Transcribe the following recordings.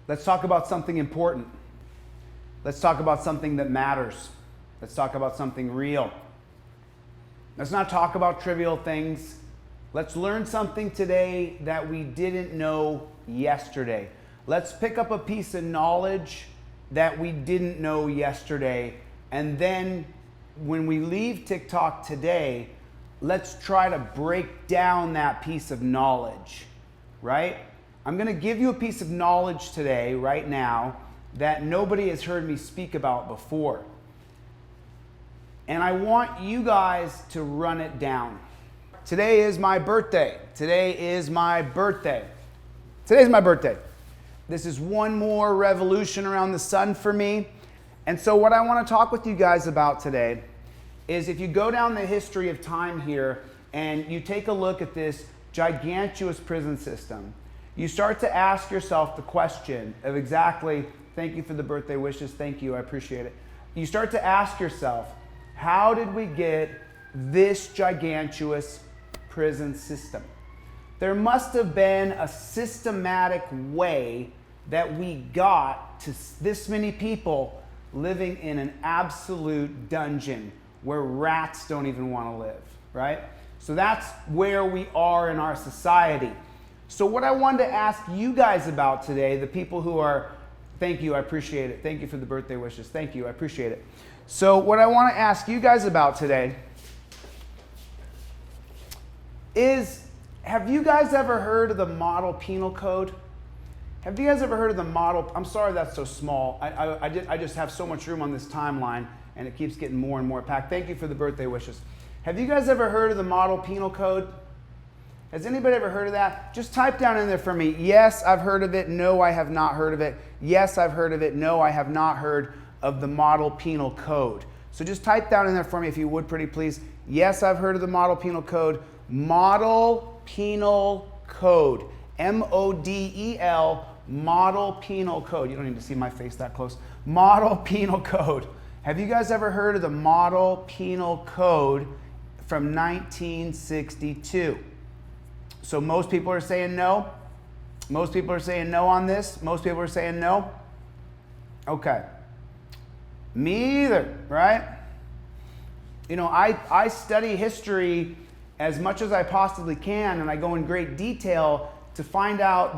Let's talk about something important. Let's talk about something that matters. Let's talk about something real. Let's not talk about trivial things. Let's learn something today that we didn't know yesterday. Let's pick up a piece of knowledge that we didn't know yesterday. And then when we leave TikTok today, let's try to break down that piece of knowledge, right? I'm going to give you a piece of knowledge today, right now, that nobody has heard me speak about before. And I want you guys to run it down. Today is my birthday. Today is my birthday. Today's my birthday. This is one more revolution around the sun for me. And so what I want to talk with you guys about today is if you go down the history of time here and you take a look at this gigantuous prison system, you start to ask yourself the question of exactly, thank you for the birthday wishes, thank you, I appreciate it. You start to ask yourself, how did we get this gigantuous prison system? There must have been a systematic way that we got to this many people living in an absolute dungeon where rats don't even want to live, right? So that's where we are in our society. So what I wanted to ask you guys about today, the people who are, thank you, I appreciate it. Thank you for the birthday wishes. Thank you, I appreciate it. So what I want to ask you guys about today is, have you guys ever heard of the model penal code? Have you guys ever heard of the model? I'm sorry that's so small. I just have so much room on this timeline and it keeps getting more and more packed. Thank you for the birthday wishes. Have you guys ever heard of the model penal code? Has anybody ever heard of that? Just type down in there for me, yes, I've heard of it. No, I have not heard of it. Yes, I've heard of it. No, I have not heard of the model penal code. So just type down in there for me if you would, pretty please. Yes, I've heard of the model penal code. Model penal code. M-O-D-E-L, model penal code. You don't need to see my face that close. Model penal code. Have you guys ever heard of the model penal code from 1962? So most people are saying no. Most people are saying no on this. Most people are saying no. Okay. Me either, right? You know, I study history as much as I possibly can, and I go in great detail to find out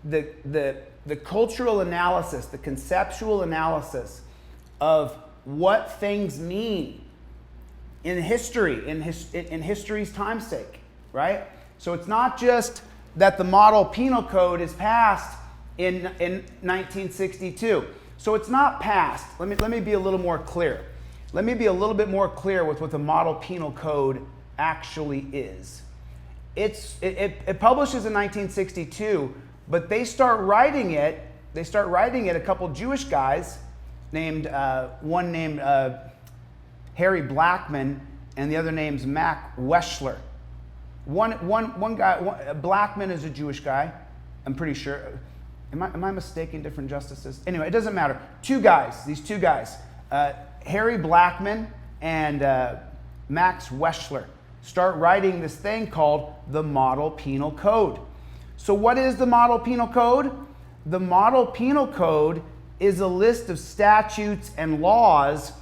the cultural analysis, the conceptual analysis of what things mean in history, in history's time's sake, right? So it's not just that the model penal code is passed in 1962. So it's not passed. Let me be a little more clear. Let me be a little bit more clear with what the model penal code actually is. It publishes in 1962, but they start writing it. They start writing it. A couple Jewish guys one named Harry Blackman, and the other name's Mac Weschler. One guy, Blackman is a Jewish guy, I'm pretty sure. Am I mistaking different justices? Anyway, it doesn't matter. These two guys, Harry Blackman and Max Weschler, start writing this thing called the Model Penal Code. So what is the Model Penal Code? The Model Penal Code is a list of statutes and laws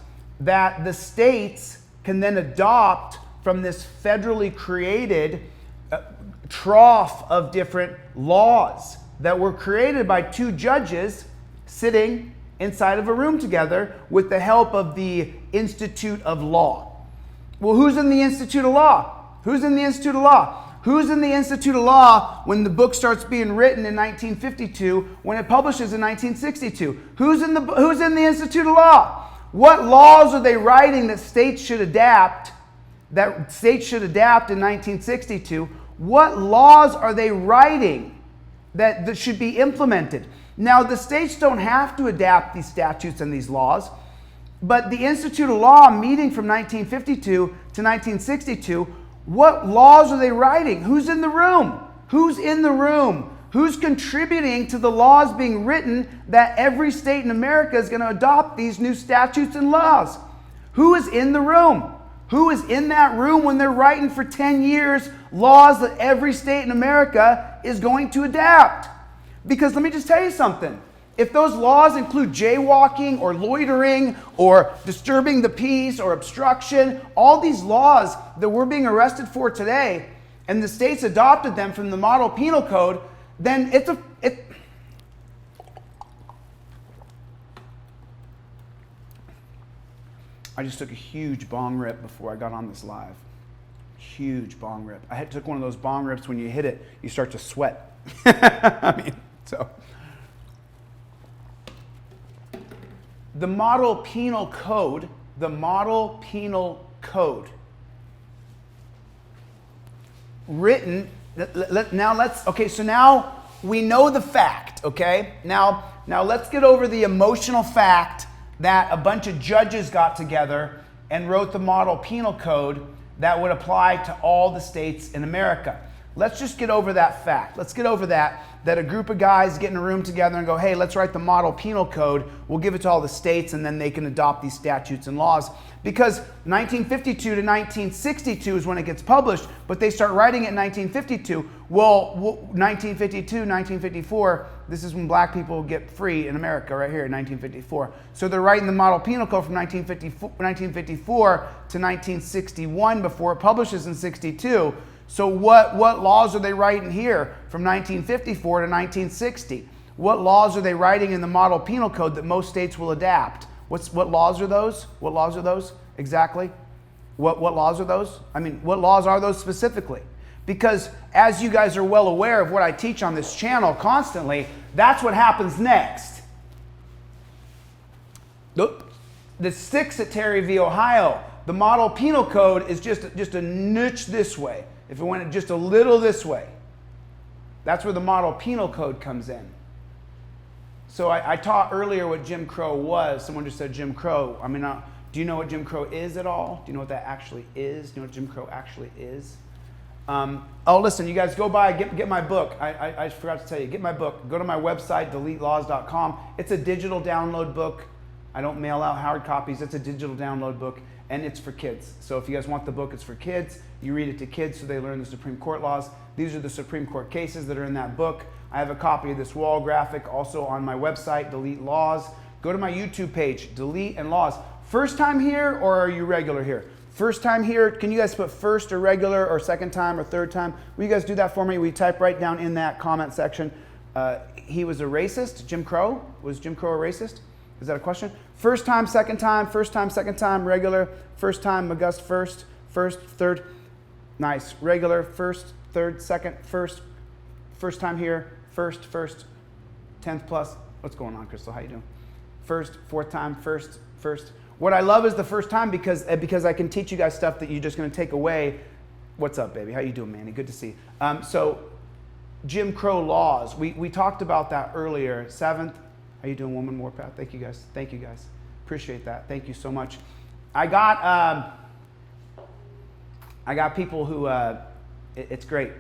that the states can then adopt from this federally created trough of different laws that were created by two judges sitting inside of a room together with the help of the Institute of Law. Well, who's in the Institute of Law? Who's in the Institute of Law? Who's in the Institute of Law when the book starts being written in 1952, when it publishes in 1962? Who's in the Institute of Law? What laws are they writing that states should adapt in 1962? What laws are they writing that should be implemented? Now, the states don't have to adapt these statutes and these laws, but the Institute of Law meeting from 1952 to 1962, what laws are they writing? Who's in the room? Who's in the room? Who's contributing to the laws being written that every state in America is going to adopt these new statutes and laws? Who is in the room? Who is in that room when they're writing for 10 years laws that every state in America is going to adapt? Because let me just tell you something. If those laws include jaywalking or loitering or disturbing the peace or obstruction, all these laws that we're being arrested for today, and the states adopted them from the model penal code, then I just took a huge bong rip before I got on this live. Huge bong rip. I took one of those bong rips, when you hit it, you start to sweat. The model penal code, written, so now we know the fact, okay? Now let's get over the emotional fact that a bunch of judges got together and wrote the model penal code that would apply to all the states in America. Let's just get over that fact. Let's get over that a group of guys get in a room together and go, hey, let's write the model penal code. We'll give it to all the states, and then they can adopt these statutes and laws. Because 1952 to 1962 is when it gets published, but they start writing it in 1952. Well, 1952, 1954, this is when black people get free in America, right here in 1954. So they're writing the model penal code from 1954 to 1961 before it publishes in 62. So what laws are they writing here from 1954 to 1960? What laws are they writing in the model penal code that most states will adapt? What laws are those? What laws are those exactly? What laws are those? I mean, what laws are those specifically? Because as you guys are well aware of what I teach on this channel constantly, that's what happens next. The sticks at Terry v. Ohio, the model penal code is just a notch this way. If it went just a little this way, that's where the model penal code comes in. So I taught earlier what Jim Crow was. Someone just said Jim Crow. I mean, do you know what Jim Crow is at all? Do you know what that actually is? Do you know what Jim Crow actually is? Listen, you guys go by, get my book. I forgot to tell you, get my book. Go to my website, deletelaws.com. It's a digital download book. I don't mail out hard copies. It's a digital download book, and it's for kids. So if you guys want the book, it's for kids. You read it to kids so they learn the Supreme Court laws. These are the Supreme Court cases that are in that book. I have a copy of this wall graphic also on my website, Delete Laws. Go to my YouTube page, Delete and Laws. First time here, or are you regular here? First time here, can you guys put first or regular or second time or third time? Will you guys do that for me? Will you type right down in that comment section, he was a racist, Jim Crow? Was Jim Crow a racist? Is that a question? First time, second time, second time, regular, first time, August first, third. Nice. Regular, first, third, second, first time here, first, 10th plus. What's going on, Crystal? How you doing? First, fourth time, first. What I love is the first time because I can teach you guys stuff that you're just going to take away. What's up, baby? How you doing, Manny? Good to see you. So Jim Crow laws. We talked about that earlier. 7th. How you doing, Woman Warpath? Thank you guys. Appreciate that. Thank you so much. I got people who, it's great.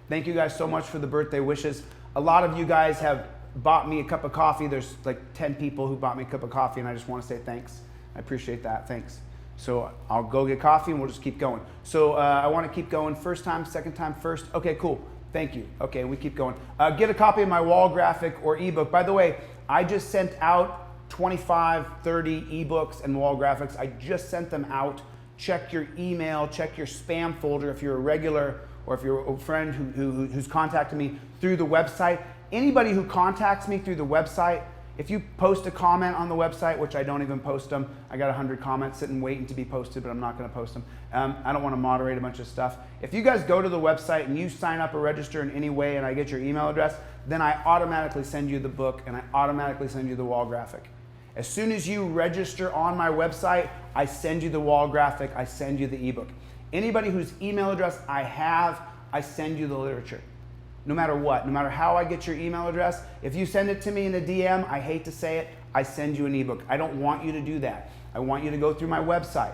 Thank you guys so much for the birthday wishes. A lot of you guys have bought me a cup of coffee. There's like 10 people who bought me a cup of coffee, and I just want to say thanks. I appreciate that. Thanks. So I'll go get coffee, and we'll just keep going. So I want to keep going. First time, second time, first. Okay, cool. Thank you. Okay, we keep going. Get a copy of my wall graphic or ebook. By the way, I just sent out 25, 30 ebooks and wall graphics. I just sent them out. Check your email, check your spam folder if you're a regular or if you're a friend who's contacted me through the website. Anybody who contacts me through the website, if you post a comment on the website, which I don't even post them, I got 100 comments sitting waiting to be posted, but I'm not going to post them. I don't want to moderate a bunch of stuff. If you guys go to the website and you sign up or register in any way and I get your email address, then I automatically send you the book and I automatically send you the wall graphic. As soon as you register on my website, I send you the wall graphic, I send you the ebook. Anybody whose email address I have, I send you the literature. No matter what, no matter how I get your email address, if you send it to me in a DM, I hate to say it, I send you an ebook. I don't want you to do that. I want you to go through my website.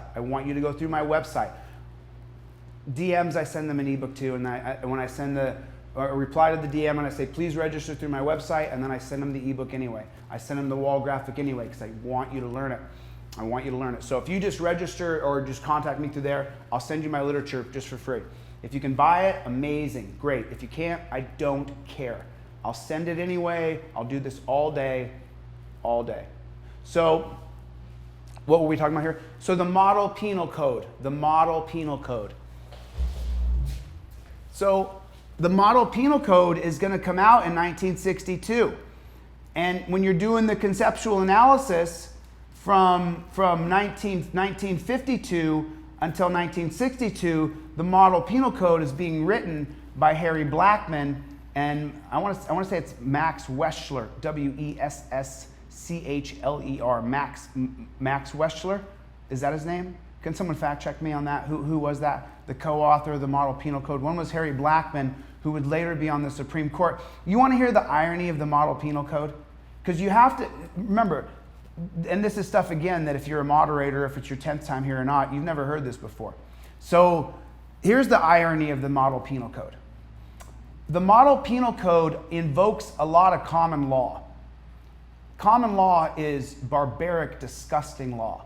DMs, I send them an ebook to, and when I send a reply to the DM and I say, please register through my website, and then I send them the ebook anyway. I send them the wall graphic anyway because I want you to learn it. So if you just register or just contact me through there, I'll send you my literature just for free. If you can buy it, amazing, great. If you can't, I don't care. I'll send it anyway. I'll do this all day, all day. So what were we talking about here? So the model penal code, the model penal code. So the model penal code is going to come out in 1962. And when you're doing the conceptual analysis from 1952 until 1962, the model penal code is being written by Harry Blackman, and I want to say it's Max Weschler, Wesschler, Max Weschler. Is that his name? Can someone fact check me on that? Who was that? The co-author of the model penal code. One was Harry Blackman, who would later be on the Supreme Court. You want to hear the irony of the model penal code? Because you have to remember, and this is stuff again that if you're a moderator, if it's your 10th time here or not, you've never heard this before. So here's the irony of the model penal code. The model penal code invokes a lot of common law. Common law is barbaric, disgusting law.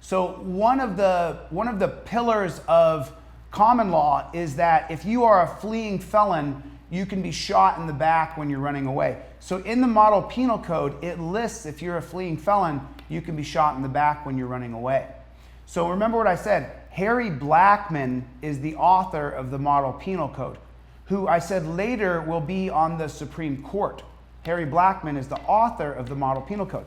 So one of the pillars of common law is that if you are a fleeing felon, you can be shot in the back when you're running away. So in the model penal code, it lists if you're a fleeing felon, you can be shot in the back when you're running away. So remember what I said, Harry Blackman is the author of the model penal code, who I said later will be on the Supreme Court. Harry Blackman is the author of the model penal code.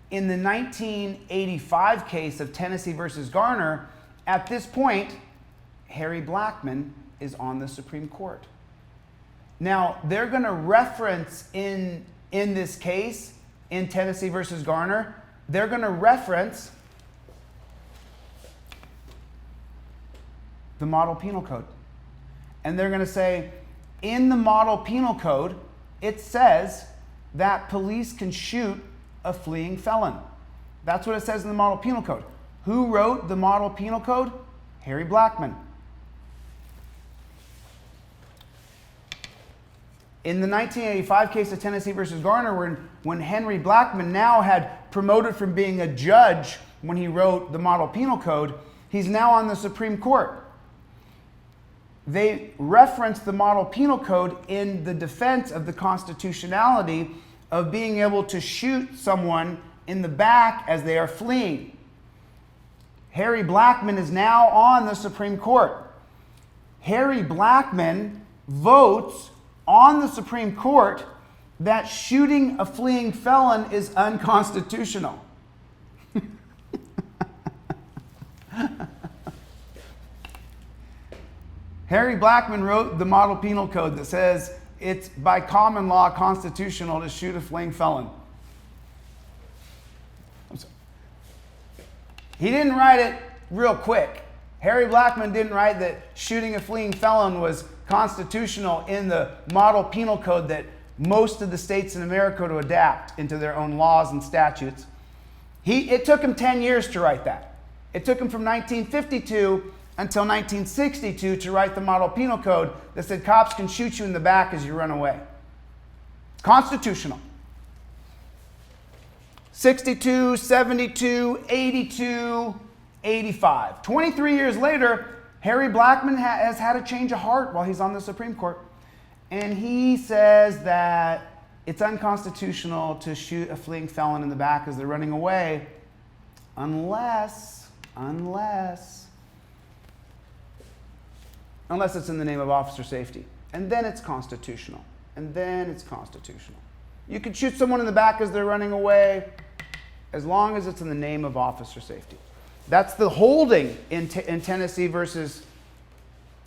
In the 1985 case of Tennessee versus Garner, at this point, Harry Blackman is on the Supreme Court. Now, they're going to reference in this case, in Tennessee versus Garner, they're going to reference the model penal code. And they're going to say, in the model penal code, it says that police can shoot a fleeing felon. That's what it says in the model penal code. Who wrote the model penal code? Harry Blackman. In the 1985 case of Tennessee versus Garner, when Henry Blackman now had promoted from being a judge when he wrote the model penal code, he's now on the Supreme Court. They referenced the model penal code in the defense of the constitutionality of being able to shoot someone in the back as they are fleeing. Harry Blackman is now on the Supreme Court. Harry Blackman votes on the Supreme Court that shooting a fleeing felon is unconstitutional. Harry Blackman wrote the model penal code that says it's by common law constitutional to shoot a fleeing felon. He didn't write it real quick. Harry Blackman didn't write that shooting a fleeing felon was constitutional in the model penal code that most of the states in America to adapt into their own laws and statutes. It took him 10 years to write that. It took him from 1952 until 1962 to write the model penal code that said cops can shoot you in the back as you run away. Constitutional. 62, 72, 82, 85. 23 years later, Harry Blackman has had a change of heart while he's on the Supreme Court. And he says that it's unconstitutional to shoot a fleeing felon in the back as they're running away unless it's in the name of officer safety. And then it's constitutional. You could shoot someone in the back as they're running away as long as it's in the name of officer safety. That's the holding in Tennessee versus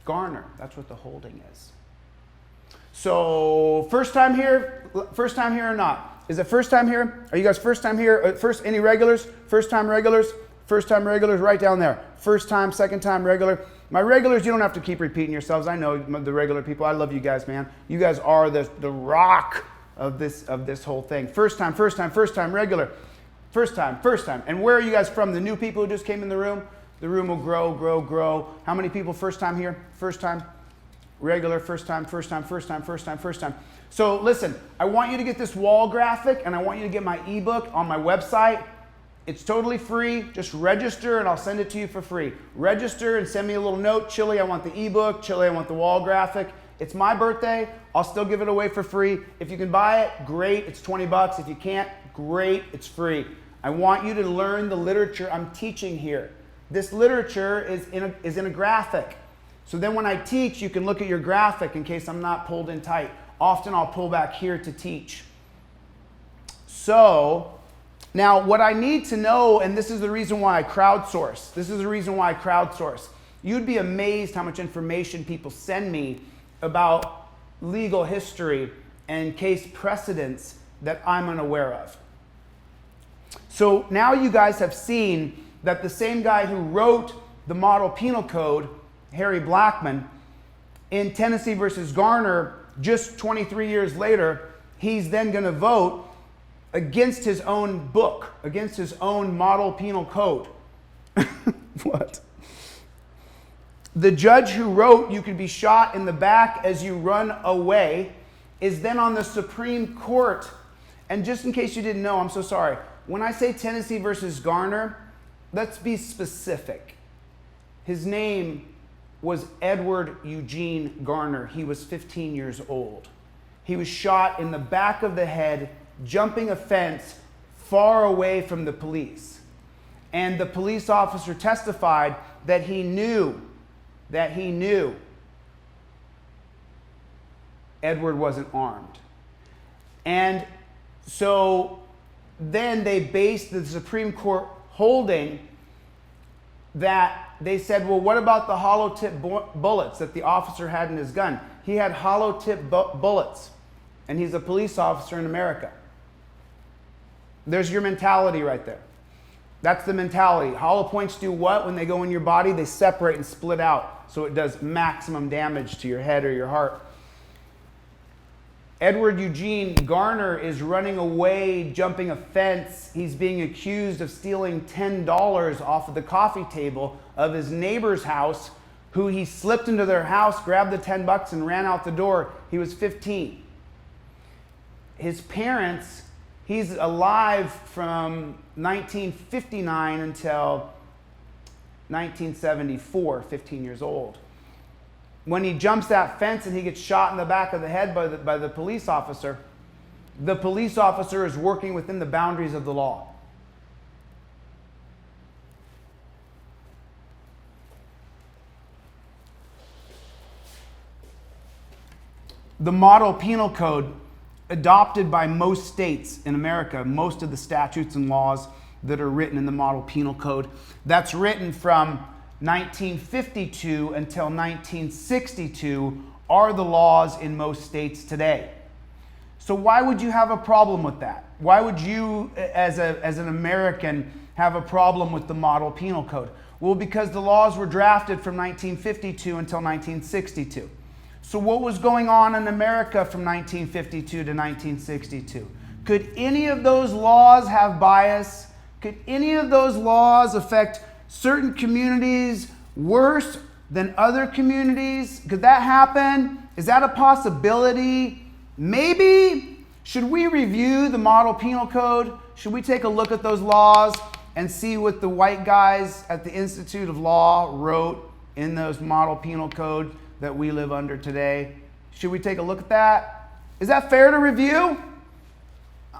Garner. That's what the holding is. So first time here or not? Is it first time here? Are you guys first time here? Any regulars? First time regulars, right down there. First time, second time regular. My regulars, you don't have to keep repeating yourselves. I know the regular people. I love you guys, man. You guys are the rock of this whole thing. First time regular. First time. And where are you guys from? The new people who just came in the room? The room will grow. How many people first time here? First time? Regular, first time. So listen, I want you to get this wall graphic and I want you to get my ebook on my website. It's totally free. Just register and I'll send it to you for free. Register and send me a little note. Chili, I want the ebook. Chili, I want the wall graphic. It's my birthday. I'll still give it away for free. If you can buy it, great. It's 20 bucks. If you can't, great. It's free. I want you to learn the literature I'm teaching here. This literature is in a graphic. So then when I teach, you can look at your graphic in case I'm not pulled in tight. Often I'll pull back here to teach. So now what I need to know, and this is the reason why I crowdsource. This is the reason why I crowdsource. You'd be amazed how much information people send me about legal history and case precedents that I'm unaware of. So now you guys have seen that the same guy who wrote the Model Penal Code, Harry Blackman, in Tennessee versus Garner, just 23 years later, he's then going to vote against his own book, against his own Model Penal Code. What? The judge who wrote "you could be shot in the back as you run away" is then on the Supreme Court. And just in case you didn't know, I'm so sorry. When I say Tennessee versus Garner, let's be specific. His name was Edward Eugene Garner. He was 15 years old. He was shot in the back of the head, jumping a fence far away from the police. And the police officer testified that he knew Edward wasn't armed. And so then they based the Supreme Court holding that they said, well, what about the hollow tip bullets that the officer had in his gun? He had hollow tip bullets, and he's a police officer in America. There's your mentality right there. That's the mentality. Hollow points do what? When they go in your body, they separate and split out, so it does maximum damage to your head or your heart. Edward Eugene Garner is running away, jumping a fence. He's being accused of stealing $10 off of the coffee table of his neighbor's house, who he slipped into their house, grabbed the 10 bucks and ran out the door. He was 15. His parents, he's alive from 1959 until 1974, 15 years old. When he jumps that fence and he gets shot in the back of the head by the police officer is working within the boundaries of the law. The Model Penal Code, adopted by most states in America, most of the statutes and laws that are written in the Model Penal Code, that's written from 1952 until 1962 are the laws in most states today. So why would you have a problem with that? Why would you, as an American, have a problem with the Model Penal Code? Well, because the laws were drafted from 1952 until 1962. So what was going on in America from 1952 to 1962? Could any of those laws have bias? Could any of those laws affect certain communities worse than other communities? Could that happen? Is that a possibility? Maybe. Should we review the Model Penal Code? Should we take a look at those laws and see what the white guys at the Institute of Law wrote in those Model Penal Code that we live under today? Should we take a look at that? Is that fair to review?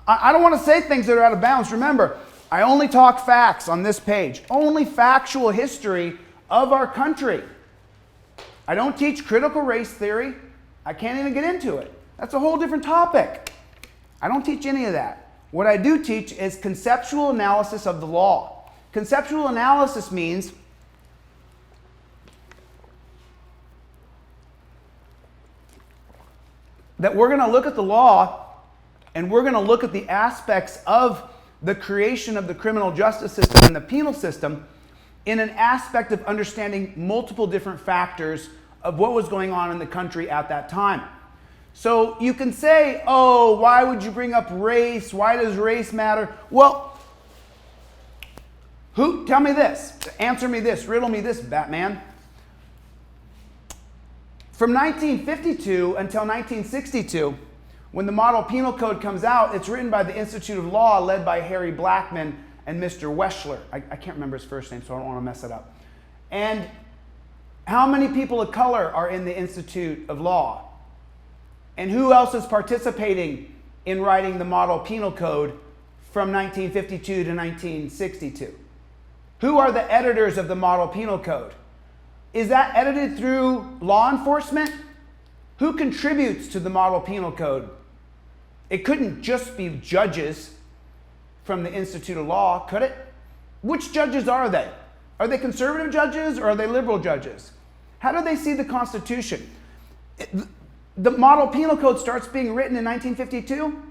I don't want to say things that are out of bounds. Remember, I only talk facts on this page, only factual history of our country. I don't teach critical race theory. I can't even get into it. That's a whole different topic. I don't teach any of that. What I do teach is conceptual analysis of the law. Conceptual analysis means that we're going to look at the law and we're going to look at the aspects of the creation of the criminal justice system and the penal system in an aspect of understanding multiple different factors of what was going on in the country at that time. So you can say, oh, why would you bring up race? Why does race matter? Well, tell me this, answer me this, riddle me this, Batman. From 1952 until 1962, when the Model Penal Code comes out, it's written by the Institute of Law, led by Harry Blackman and Mr. Weschler. I can't remember his first name, so I don't want to mess it up. And how many people of color are in the Institute of Law? And who else is participating in writing the Model Penal Code from 1952 to 1962? Who are the editors of the Model Penal Code? Is that edited through law enforcement? Who contributes to the Model Penal Code? It couldn't just be judges from the Institute of Law, could it? Which judges are they? Are they conservative judges or are they liberal judges? How do they see the Constitution? The Model Penal Code starts being written in 1952.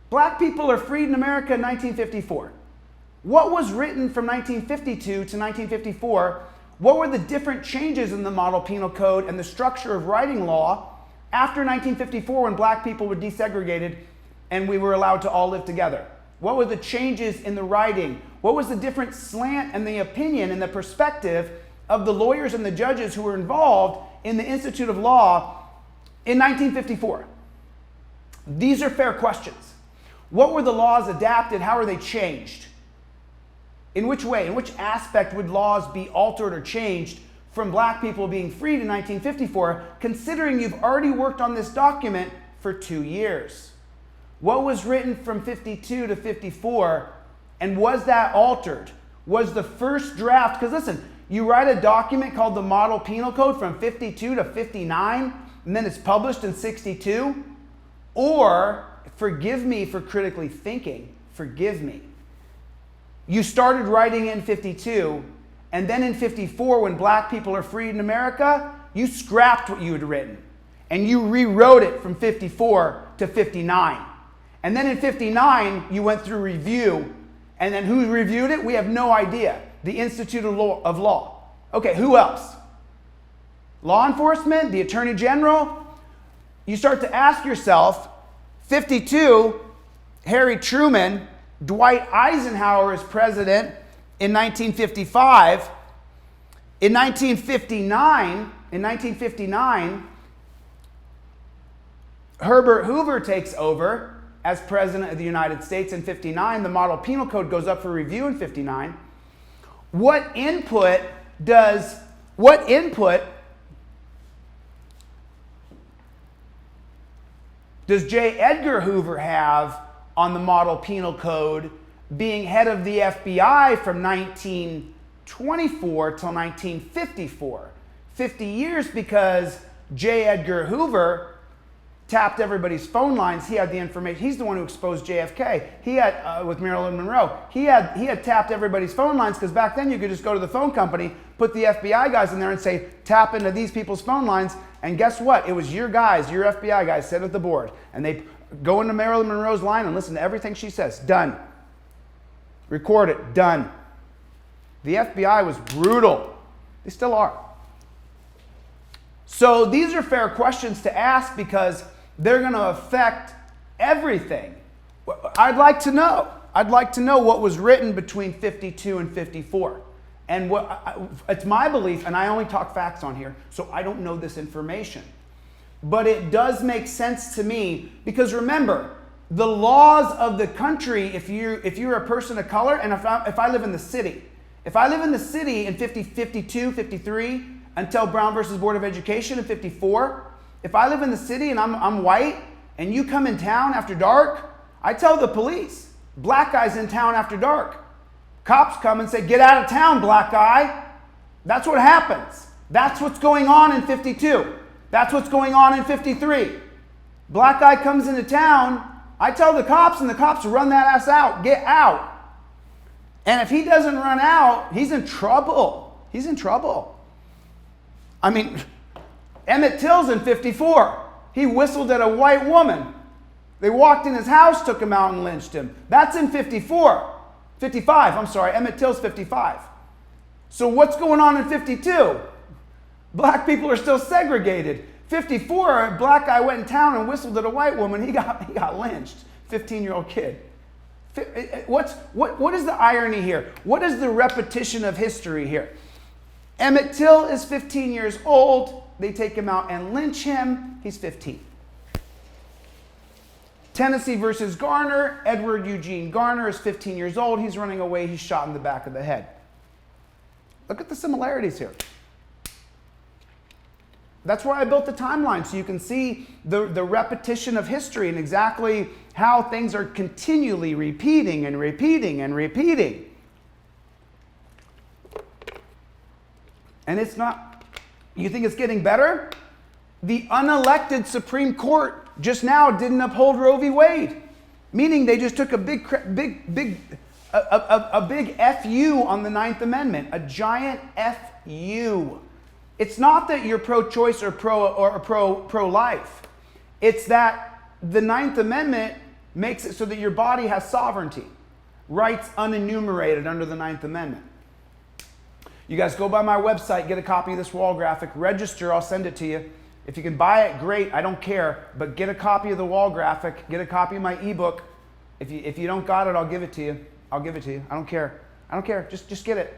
Black people are freed in America in 1954. What was written from 1952 to 1954? What were the different changes in the Model Penal Code and the structure of writing law after 1954 when black people were desegregated and we were allowed to all live together? What were the changes in the writing? What was the different slant and the opinion and the perspective of the lawyers and the judges who were involved in the Institute of Law in 1954? These are fair questions. What were the laws adapted? How are they changed? In which way? In which aspect would laws be altered or changed from black people being freed in 1954, considering you've already worked on this document for 2 years? What was written from 52 to 54, and was that altered? Was the first draft, because listen, you write a document called the Model Penal Code from 52 to 59, and then it's published in 62? Or, forgive me for critically thinking, forgive me, you started writing in 52, and then in 54, when black people are freed in America, you scrapped what you had written, and you rewrote it from 54 to 59. And then in 59, you went through review, and then who reviewed it? We have no idea. The Institute of Law. Okay, who else? Law enforcement, the Attorney General. You start to ask yourself, 52, Harry Truman, Dwight Eisenhower is president in 1955. In 1959, Herbert Hoover takes over as president of the United States in 59. The Model Penal Code goes up for review in 59. What input does J. Edgar Hoover have on the Model Penal Code, being head of the FBI from 1924 till 1954? 50 years, because J. Edgar Hoover tapped everybody's phone lines. He had the information. He's the one who exposed JFK. He had, with Marilyn Monroe, he had tapped everybody's phone lines, because back then you could just go to the phone company, put the FBI guys in there and say, tap into these people's phone lines, and guess what? It was your guys, your FBI guys, sit at the board, and they go into Marilyn Monroe's line and listen to everything she says. Done. Record it. Done. The FBI was brutal. They still are. So these are fair questions to ask, because they're going to affect everything. I'd like to know. I'd like to know what was written between 52 and 54. And it's my belief, and I only talk facts on here, so I don't know this information. But it does make sense to me, because remember, the laws of the country, if you're a person of color, and if I live in the city, in 52, 53, until Brown versus Board of Education in 54, if I live in the city and I'm white, and you come in town after dark, I tell the police, black guy's in town after dark. Cops come and say, get out of town, black guy. That's what happens. That's what's going on in 52. That's what's going on in 53. Black guy comes into town, I tell the cops, and the cops run that ass out. Get out. And if he doesn't run out, he's in trouble. He's in trouble. I mean, Emmett Till's in 54. He whistled at a white woman. They walked in his house, took him out, and lynched him. That's in 54. 55, I'm sorry. Emmett Till's 55. So what's going on in 52? Black people are still segregated. 54, a black guy went in town and whistled at a white woman. He got lynched. 15-year-old kid. What is the irony here? What is the repetition of history here? Emmett Till is 15 years old. They take him out and lynch him. He's 15. Tennessee versus Garner. Edward Eugene Garner is 15 years old. He's running away. He's shot in the back of the head. Look at the similarities here. That's why I built the timeline, so you can see the repetition of history and exactly how things are continually repeating and repeating and repeating. And it's not, you think it's getting better? The unelected Supreme Court just now didn't uphold Roe v. Wade, meaning they just took a big FU on the Ninth Amendment, a giant FU. It's not that you're pro-choice or pro-life. It's that the Ninth Amendment makes it so that your body has sovereignty, rights unenumerated under the Ninth Amendment. You guys go by my website, get a copy of this wall graphic, register, I'll send it to you. If you can buy it, great, I don't care, but get a copy of the wall graphic, get a copy of my ebook. If you don't got it, I'll give it to you. I'll give it to you. I don't care. I don't care. Just get it.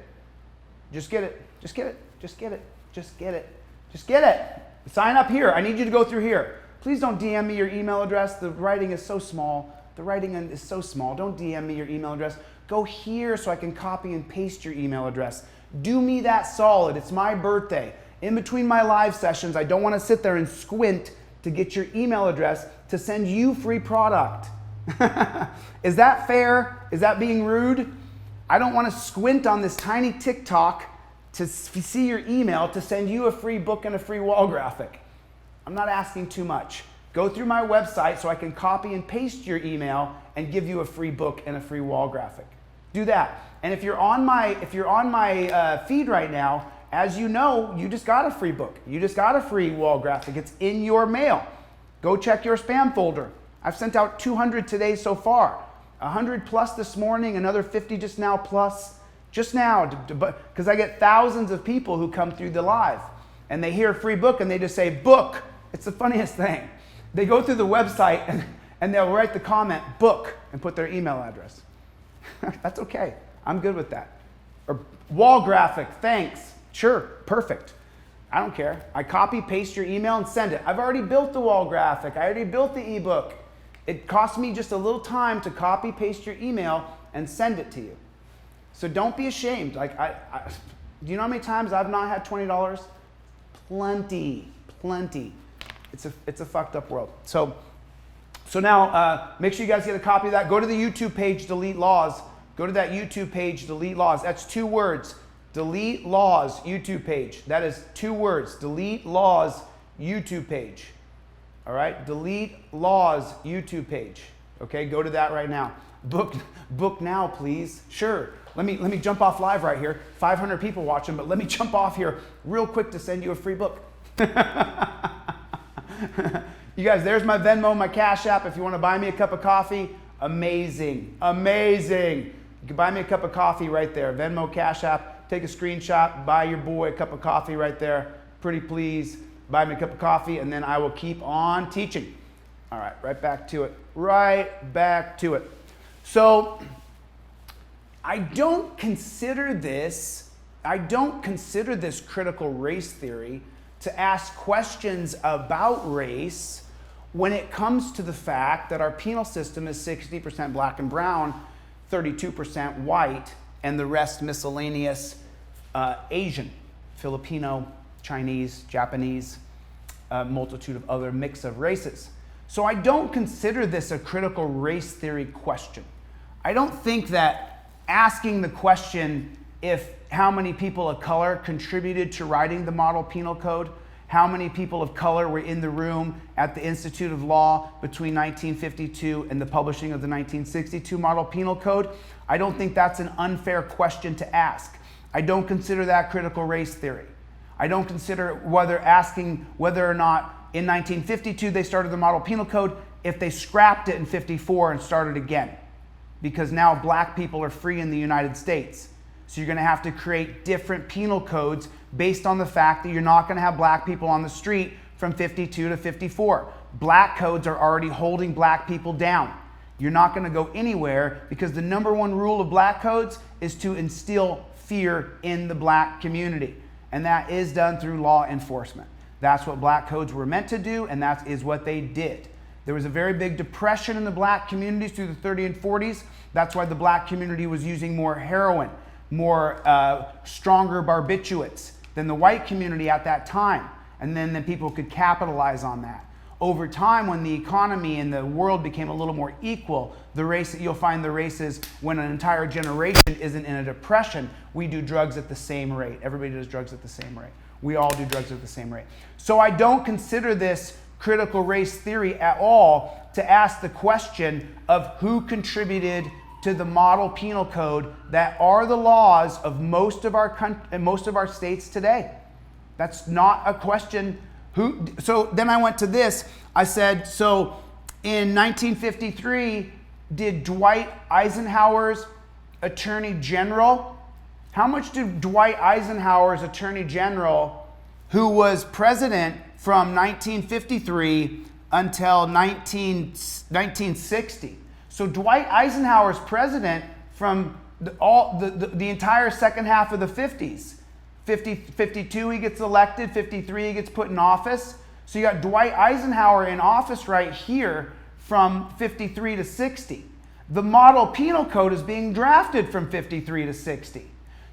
Just get it. Just get it. Just get it. Just get it. Just get it. Sign up here. I need you to go through here. Please don't DM me your email address. The writing is so small. The writing is so small. Don't DM me your email address. Go here so I can copy and paste your email address. Do me that solid. It's my birthday. In between my live sessions, I don't want to sit there and squint to get your email address to send you free product. Is that fair? Is that being rude? I don't want to squint on this tiny TikTok to see your email to send you a free book and a free wall graphic. I'm not asking too much. Go through my website so I can copy and paste your email and give you a free book and a free wall graphic. Do that. And if you're on my feed right now, as you know, you just got a free book. You just got a free wall graphic. It's in your mail. Go check your spam folder. I've sent out 200 today so far. 100 plus this morning, another 50 just now plus. Just now, because I get thousands of people who come through the live and they hear a free book and they just say, book. It's the funniest thing. They go through the website and they'll write the comment, book, and put their email address. That's okay. I'm good with that. Or wall graphic, thanks. Sure, perfect. I don't care. I copy, paste your email and send it. I've already built the wall graphic. I already built the ebook. It cost me just a little time to copy, paste your email and send it to you. So don't be ashamed. Like do you know how many times I've not had $20? Plenty. It's a fucked up world. So now make sure you guys get a copy of that. Go to the YouTube page, Delete Laws. Go to that YouTube page, Delete Laws. That's 2 words. Delete Laws YouTube page. That is 2 words. Delete Laws YouTube page. All right? Delete Laws YouTube page. Okay? Go to that right now. Book now, please. Sure. Let me jump off live right here. 500 people watching, but let me jump off here real quick to send you a free book. You guys, there's my Venmo, my Cash App. If you want to buy me a cup of coffee, amazing. You can buy me a cup of coffee right there. Venmo, Cash App. Take a screenshot. Buy your boy a cup of coffee right there. Pretty please. Buy me a cup of coffee, and then I will keep on teaching. All right, right back to it. So I don't consider this critical race theory to ask questions about race when it comes to the fact that our penal system is 60% black and brown, 32% white, and the rest miscellaneous Asian, Filipino, Chinese, Japanese, multitude of other mix of races. So I don't consider this a critical race theory question. I don't think that asking the question if how many people of color contributed to writing the model penal code, how many people of color were in the room at the Institute of Law between 1952 and the publishing of the 1962 model penal code, I don't think that's an unfair question to ask. I don't consider that critical race theory. I don't consider asking whether or not in 1952 they started the model penal code if they scrapped it in 54 and started again. Because now black people are free in the United States. So you're going to have to create different penal codes based on the fact that you're not going to have black people on the street from 52 to 54. Black codes are already holding black people down. You're not going to go anywhere because the number one rule of black codes is to instill fear in the black community. And that is done through law enforcement. That's what black codes were meant to do, and that is what they did. There was a very big depression in the black communities through the 30s and 40s. That's why the black community was using more heroin, more stronger barbiturates than the white community at that time. And then the people could capitalize on that. Over time, when the economy and the world became a little more equal, you'll find the races when an entire generation isn't in a depression, we do drugs at the same rate. Everybody does drugs at the same rate. We all do drugs at the same rate. So I don't consider this critical race theory at all to ask the question of who contributed to the model penal code that are the laws of most of our states today. That's not a question. So then I went to this. I said, so in 1953, did Dwight Eisenhower's Attorney General, how much did Dwight Eisenhower's Attorney General, who was president from 1953 until 1960? So Dwight Eisenhower's president from the entire second half of the 50s. 52 he gets elected, 53 he gets put in office. So you got Dwight Eisenhower in office right here from 53 to 60. The model penal code is being drafted from 53 to 60.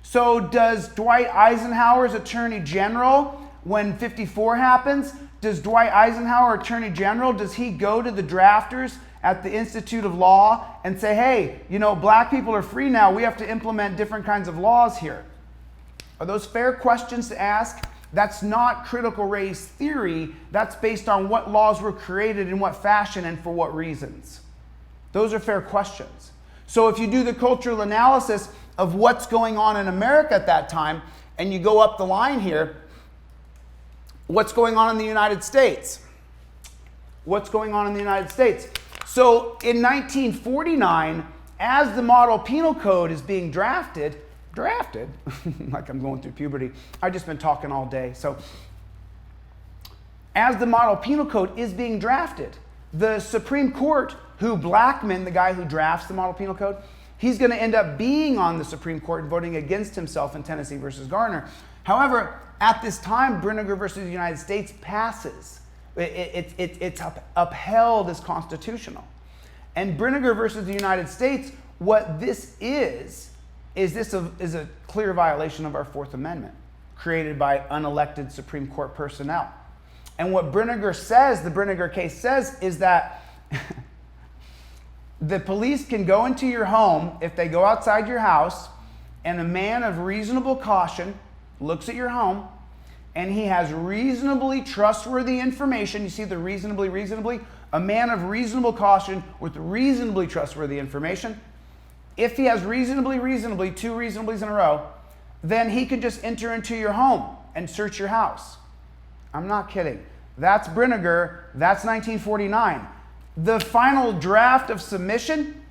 So does Dwight Eisenhower's Attorney General, when 54 happens, does Dwight Eisenhower, Attorney General, does he go to the drafters at the Institute of Law and say, hey, black people are free now, we have to implement different kinds of laws here? Are those fair questions to ask? That's not critical race theory. That's based on what laws were created in what fashion and for what reasons. Those are fair questions. So if you do the cultural analysis of what's going on in America at that time, and you go up the line here, what's going on in the United States? What's going on in the United States? So in 1949, as the model penal code is being drafted, like I'm going through puberty. I've just been talking all day. So as the model penal code is being drafted, the Supreme Court, who Blackman, the guy who drafts the model penal code, he's going to end up being on the Supreme Court and voting against himself in Tennessee versus Garner. However, at this time, Brinegar versus the United States passes. It's upheld as constitutional. And Brinegar versus the United States, what this is a clear violation of our Fourth Amendment, created by unelected Supreme Court personnel. And what Brinegar says, the Brinegar case says, is that the police can go into your home if they go outside your house, and a man of reasonable caution looks at your home, and he has reasonably trustworthy information. You see the reasonably? A man of reasonable caution with reasonably trustworthy information. If he has reasonably, two reasonablys in a row, then he can just enter into your home and search your house. I'm not kidding. That's Brinegar. That's 1949. The final draft of submission,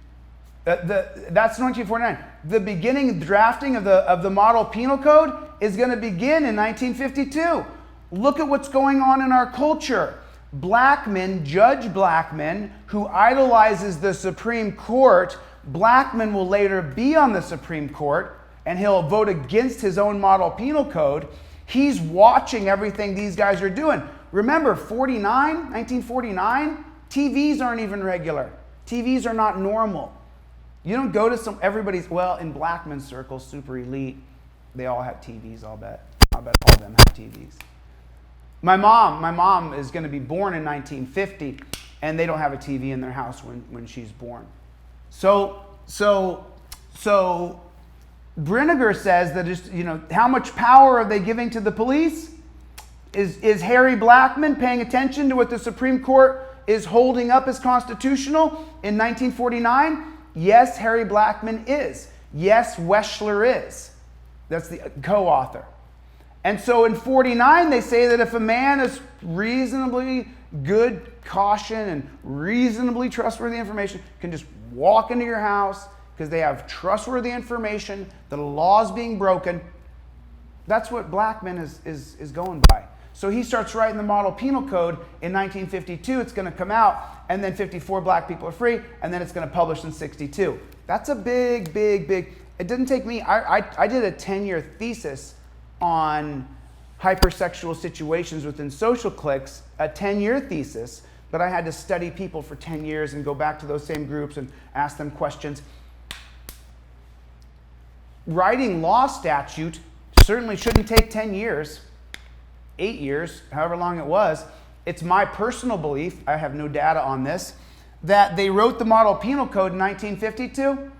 that's 1949. The beginning drafting of the model penal code is going to begin in 1952. Look at what's going on in our culture. Blackman, Judge Blackman, who idolizes the Supreme Court, Blackman will later be on the Supreme Court, and he'll vote against his own model penal code. He's watching everything these guys are doing. Remember, 1949, TVs aren't even regular. TVs are not normal. You don't go to in Blackman's circle, super elite, they all have TVs, I'll bet. I bet all of them have TVs. My mom is going to be born in 1950, and they don't have a TV in their house when she's born. So Brinegar says that how much power are they giving to the police? Is Harry Blackman paying attention to what the Supreme Court is holding up as constitutional in 1949? Yes, Harry Blackman is. Yes, Weschler is. That's the co-author. And so in 49, they say that if a man is reasonably good caution and reasonably trustworthy information, can just walk into your house because they have trustworthy information, the law's being broken. That's what Blackman is going by. So he starts writing the model penal code in 1952. It's going to come out, and then 54 black people are free, and then it's going to publish in 62. That's a big. It didn't take me. I did a 10-year thesis on hypersexual situations within social cliques, a 10-year thesis, but I had to study people for 10 years and go back to those same groups and ask them questions. Writing law statute certainly shouldn't take 10 years, 8 years, however long it was. It's my personal belief, I have no data on this, that they wrote the Model Penal Code in 1952,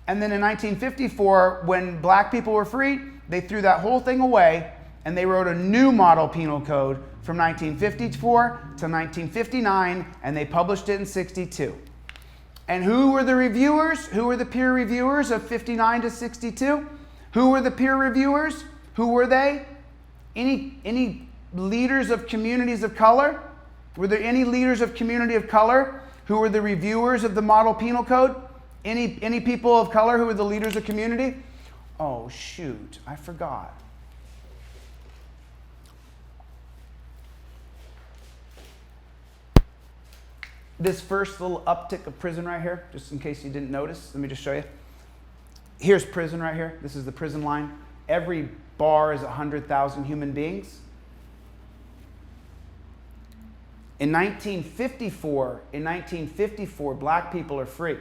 and then in 1954, when black people were free, they threw that whole thing away, and they wrote a new Model Penal Code from 1954 to 1959, and they published it in 62. And who were the reviewers? Who were the peer reviewers of 59 to 62? Who were the peer reviewers? Who were they? Any leaders of communities of color? Were there any leaders of community of color who were the reviewers of the Model Penal Code? Any people of color who were the leaders of community? Oh, shoot, I forgot. This first little uptick of prison right here, just in case you didn't notice, let me just show you. Here's prison right here. This is the prison line. Every bar is 100,000 human beings. In 1954, black people are free.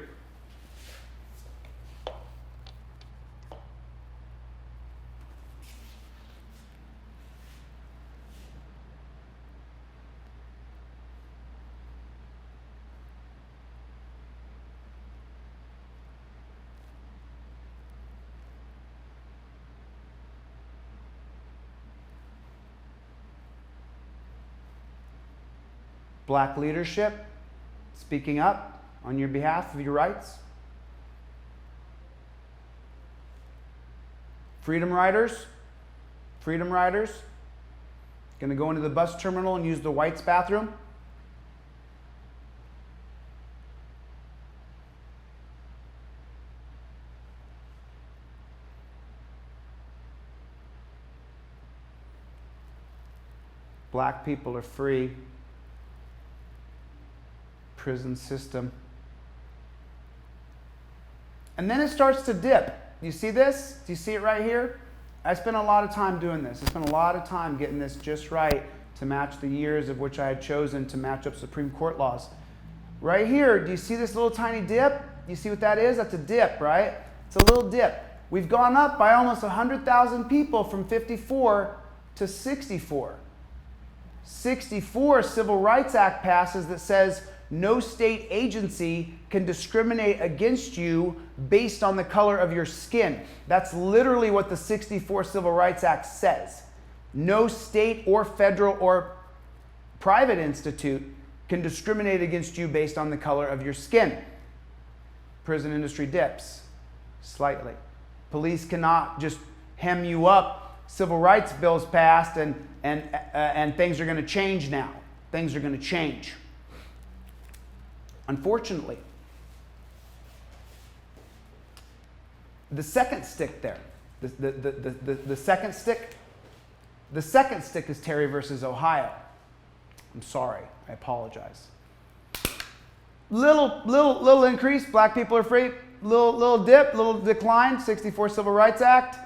Black leadership, speaking up on your behalf of your rights. Freedom riders, going to go into the bus terminal and use the whites' bathroom. Black people are free. Prison system. And then it starts to dip. You see this? Do you see it right here? I spent a lot of time doing this. I spent a lot of time getting this just right to match the years of which I had chosen to match up Supreme Court laws. Right here, do you see this little tiny dip? You see what that is? That's a dip, right? It's a little dip. We've gone up by almost 100,000 people from 54 to 64. 64, Civil Rights Act passes that says no state agency can discriminate against you based on the color of your skin. That's literally what the 64 Civil Rights Act says. No state or federal or private institute can discriminate against you based on the color of your skin. Prison industry dips slightly. Police cannot just hem you up. Civil rights bills passed and things are going to change now. Things are going to change. Unfortunately, the second stick there, the second stick is Terry versus Ohio. I'm sorry, I apologize. Little increase, black people are free. Little dip, little decline, 64 Civil Rights Act.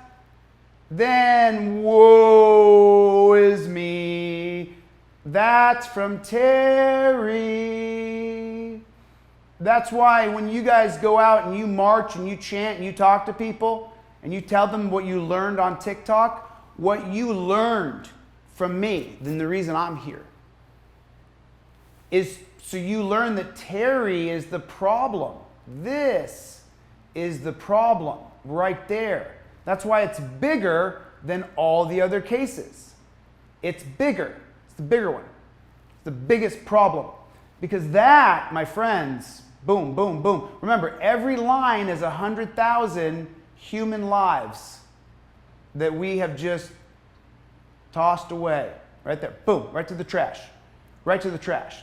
Then, woe is me. That's from Terry. That's why when you guys go out and you march and you chant and you talk to people and you tell them what you learned on TikTok, what you learned from me, then the reason I'm here is so you learn that Terry is the problem. This is the problem right there. That's why it's bigger than all the other cases. It's bigger. It's the bigger one. It's the biggest problem. Because that, my friends, boom, boom, boom. Remember, every line is 100,000 human lives that we have just tossed away. Right there. Boom. Right to the trash. Right to the trash.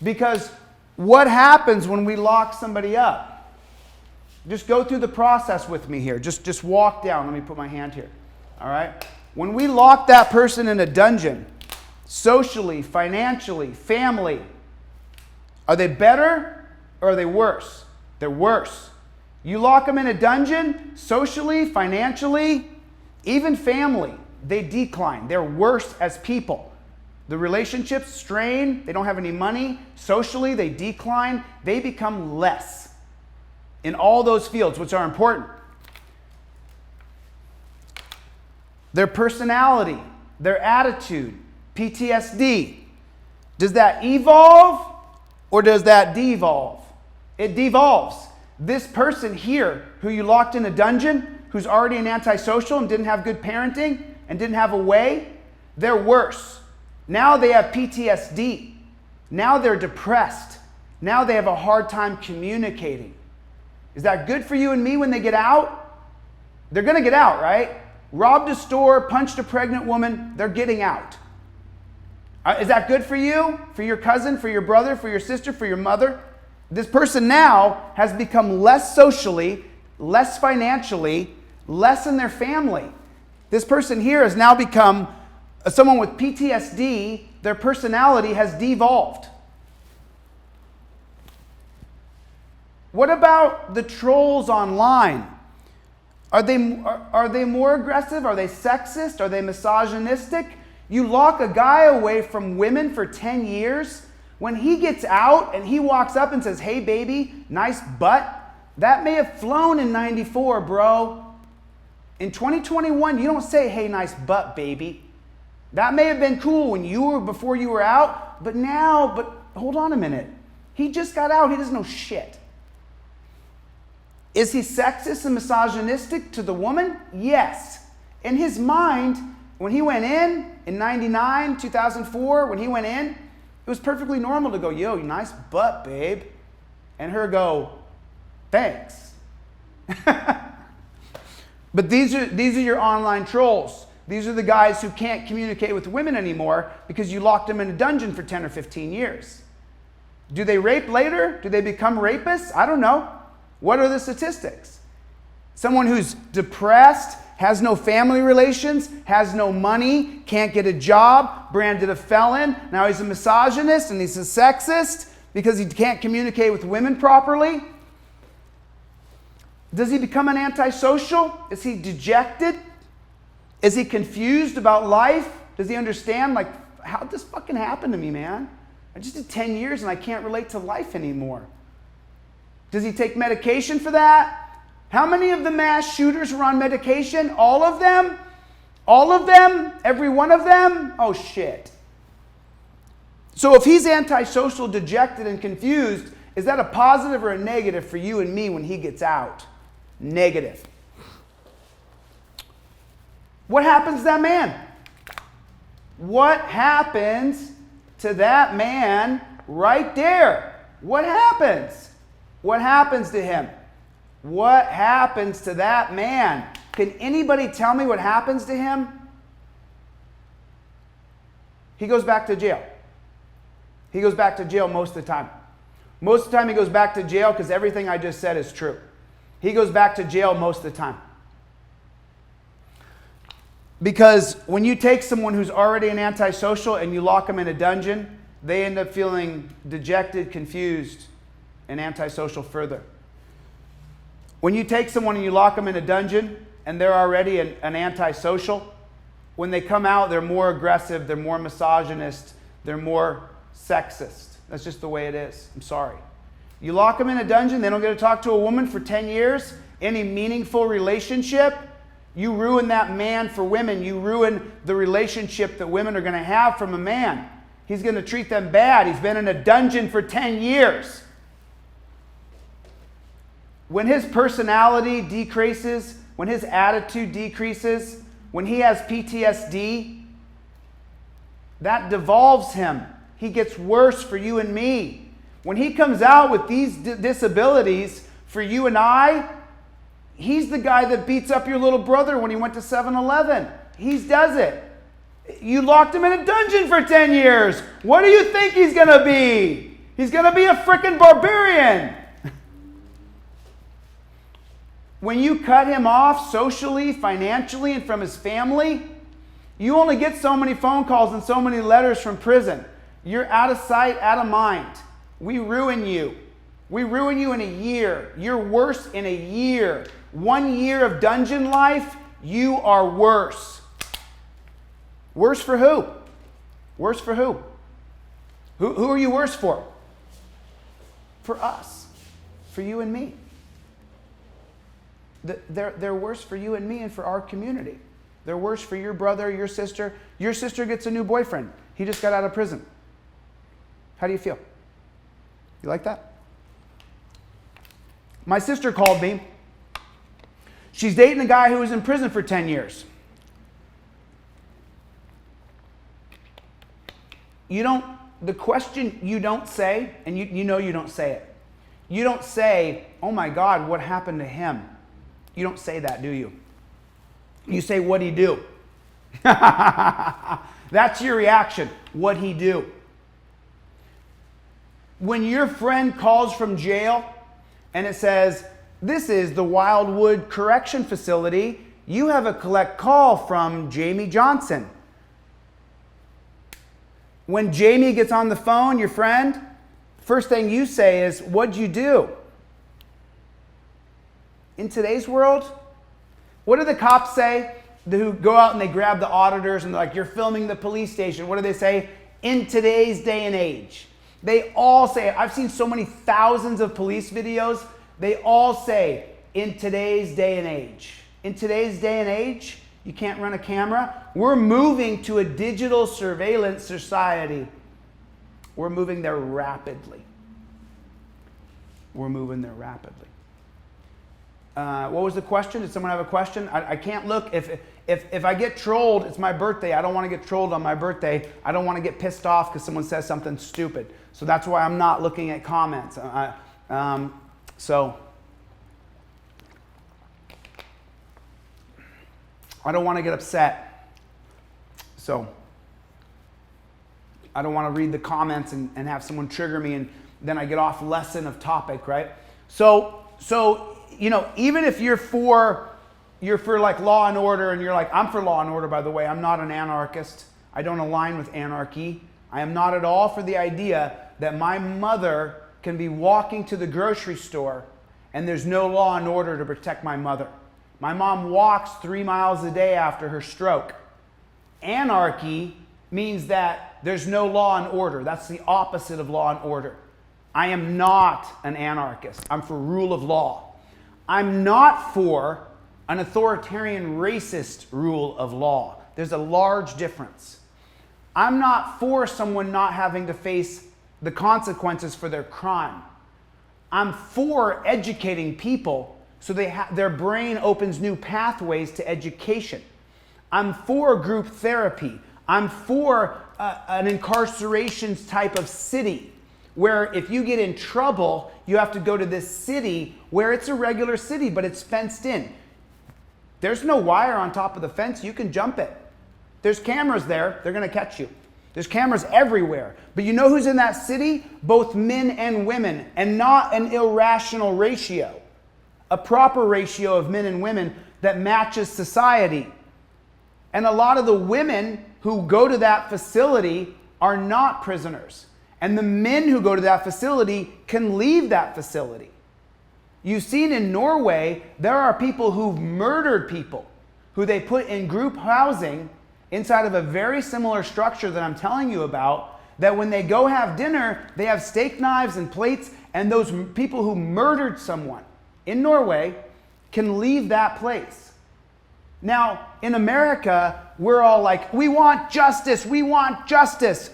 Because what happens when we lock somebody up? Just go through the process with me here. Just walk down. Let me put my hand here. All right? When we lock that person in a dungeon, socially, financially, family, are they better or are they worse? They're worse. You lock them in a dungeon, socially, financially, even family, they decline. They're worse as people. The relationships strain. They don't have any money. Socially, they decline. They become less in all those fields, which are important. Their personality, their attitude, PTSD. Does that evolve or does that devolve? It devolves. This person here who you locked in a dungeon, who's already an antisocial and didn't have good parenting and didn't have a way, they're worse. Now they have PTSD. Now they're depressed. Now they have a hard time communicating. Is that good for you and me when they get out? They're going to get out, right? Robbed a store, punched a pregnant woman, they're getting out. Is that good for you? For your cousin, for your brother, for your sister, for your mother? This person now has become less socially, less financially, less in their family. This person here has now become someone with PTSD. Their personality has devolved. What about the trolls online? Are they more aggressive? Are they sexist? Are they misogynistic? You lock a guy away from women for 10 years. When he gets out and he walks up and says, "Hey baby, nice butt," that may have flown in 94, bro. In 2021, you don't say, "Hey, nice butt, baby." That may have been cool when before you were out, but hold on a minute. He just got out, he doesn't know shit. Is he sexist and misogynistic to the woman? Yes. In his mind, when he went in 99, 2004, when he went in, it was perfectly normal to go, "Yo, nice butt, babe." And her go, "Thanks." But these are your online trolls. These are the guys who can't communicate with women anymore because you locked them in a dungeon for 10 or 15 years. Do they rape later? Do they become rapists? I don't know. What are the statistics? Someone who's depressed, has no family relations, has no money, can't get a job, branded a felon. Now he's a misogynist and he's a sexist because he can't communicate with women properly. Does he become an antisocial? Is he dejected? Is he confused about life? Does he understand, like, how did this fucking happen to me, man? I just did 10 years and I can't relate to life anymore. Does he take medication for that? How many of the mass shooters were on medication? All of them? All of them? Every one of them? Oh, shit. So if he's antisocial, dejected, and confused, is that a positive or a negative for you and me when he gets out? Negative. What happens to that man? What happens to that man right there? What happens? What happens to him? What happens to that man? Can anybody tell me what happens to him? He goes back to jail. He goes back to jail most of the time. Most of the time he goes back to jail because everything I just said is true. He goes back to jail most of the time. Because when you take someone who's already an antisocial and you lock them in a dungeon, they end up feeling dejected, confused, and antisocial further. When you take someone and you lock them in a dungeon and they're already an antisocial, when they come out, they're more aggressive, they're more misogynist, they're more sexist. That's just the way it is. I'm sorry. You lock them in a dungeon, they don't get to talk to a woman for 10 years, any meaningful relationship, you ruin that man for women. You ruin the relationship that women are going to have from a man. He's going to treat them bad. He's been in a dungeon for 10 years. When his personality decreases, when his attitude decreases, when he has PTSD, that devolves him. He gets worse for you and me. When he comes out with these disabilities for you and I, he's the guy that beats up your little brother when he went to 7-Eleven. He does it. You locked him in a dungeon for 10 years. What do you think he's going to be? He's going to be a freaking barbarian. When you cut him off socially, financially, and from his family, you only get so many phone calls and so many letters from prison. You're out of sight, out of mind. We ruin you. We ruin you in a year. You're worse in a year. 1 year of dungeon life, you are worse. Worse for who? Worse for who? Who are you worse for? For us. For you and me. They're worse for you and me and for our community. They're worse for your brother, your sister. Your sister gets a new boyfriend. He just got out of prison. How do you feel? You like that? My sister called me. She's dating a guy who was in prison for 10 years. The question you don't say, and you know you don't say it. You don't say, oh my God, what happened to him? You don't say that, do you? You say, what'd he do? That's your reaction. What'd he do? When your friend calls from jail and it says, this is the Wildwood Correction Facility, you have a collect call from Jamie Johnson. When Jamie gets on the phone, your friend, first thing you say is, what'd you do? In today's world, what do the cops say who go out and they grab the auditors and they're like, you're filming the police station? What do they say? In today's day and age. They all say, I've seen so many thousands of police videos, they all say, in today's day and age. In today's day and age, you can't run a camera. We're moving to a digital surveillance society. We're moving there rapidly. We're moving there rapidly. What was the question? Did someone have a question? I can't look. If I get trolled, it's my birthday. I don't want to get trolled on my birthday. I don't want to get pissed off because someone says something stupid. So that's why I'm not looking at comments. So I don't want to get upset. So I don't want to read the comments and have someone trigger me and then I get off lesson of topic, right? So you know, even if you're for like law and order and you're like, I'm for law and order, by the way, I'm not an anarchist. I don't align with anarchy. I am not at all for the idea that my mother can be walking to the grocery store and there's no law and order to protect my mother. My mom walks 3 miles a day after her stroke. Anarchy means that there's no law and order. That's the opposite of law and order. I am not an anarchist. I'm for rule of law. I'm not for an authoritarian racist rule of law. There's a large difference. I'm not for someone not having to face the consequences for their crime. I'm for educating people so their brain opens new pathways to education. I'm for group therapy. I'm for an incarceration type of city where if you get in trouble, you have to go to this city where it's a regular city, but it's fenced in. There's no wire on top of the fence. You can jump it. There's cameras there. They're going to catch you. There's cameras everywhere. But you know who's in that city? Both men and women, and not an irrational ratio. A proper ratio of men and women that matches society. And a lot of the women who go to that facility are not prisoners. And the men who go to that facility can leave that facility. You've seen in Norway, there are people who've murdered people who they put in group housing inside of a very similar structure that I'm telling you about, that when they go have dinner, they have steak knives and plates, and those people who murdered someone in Norway can leave that place. Now, in America, we're all like, we want justice, we want justice.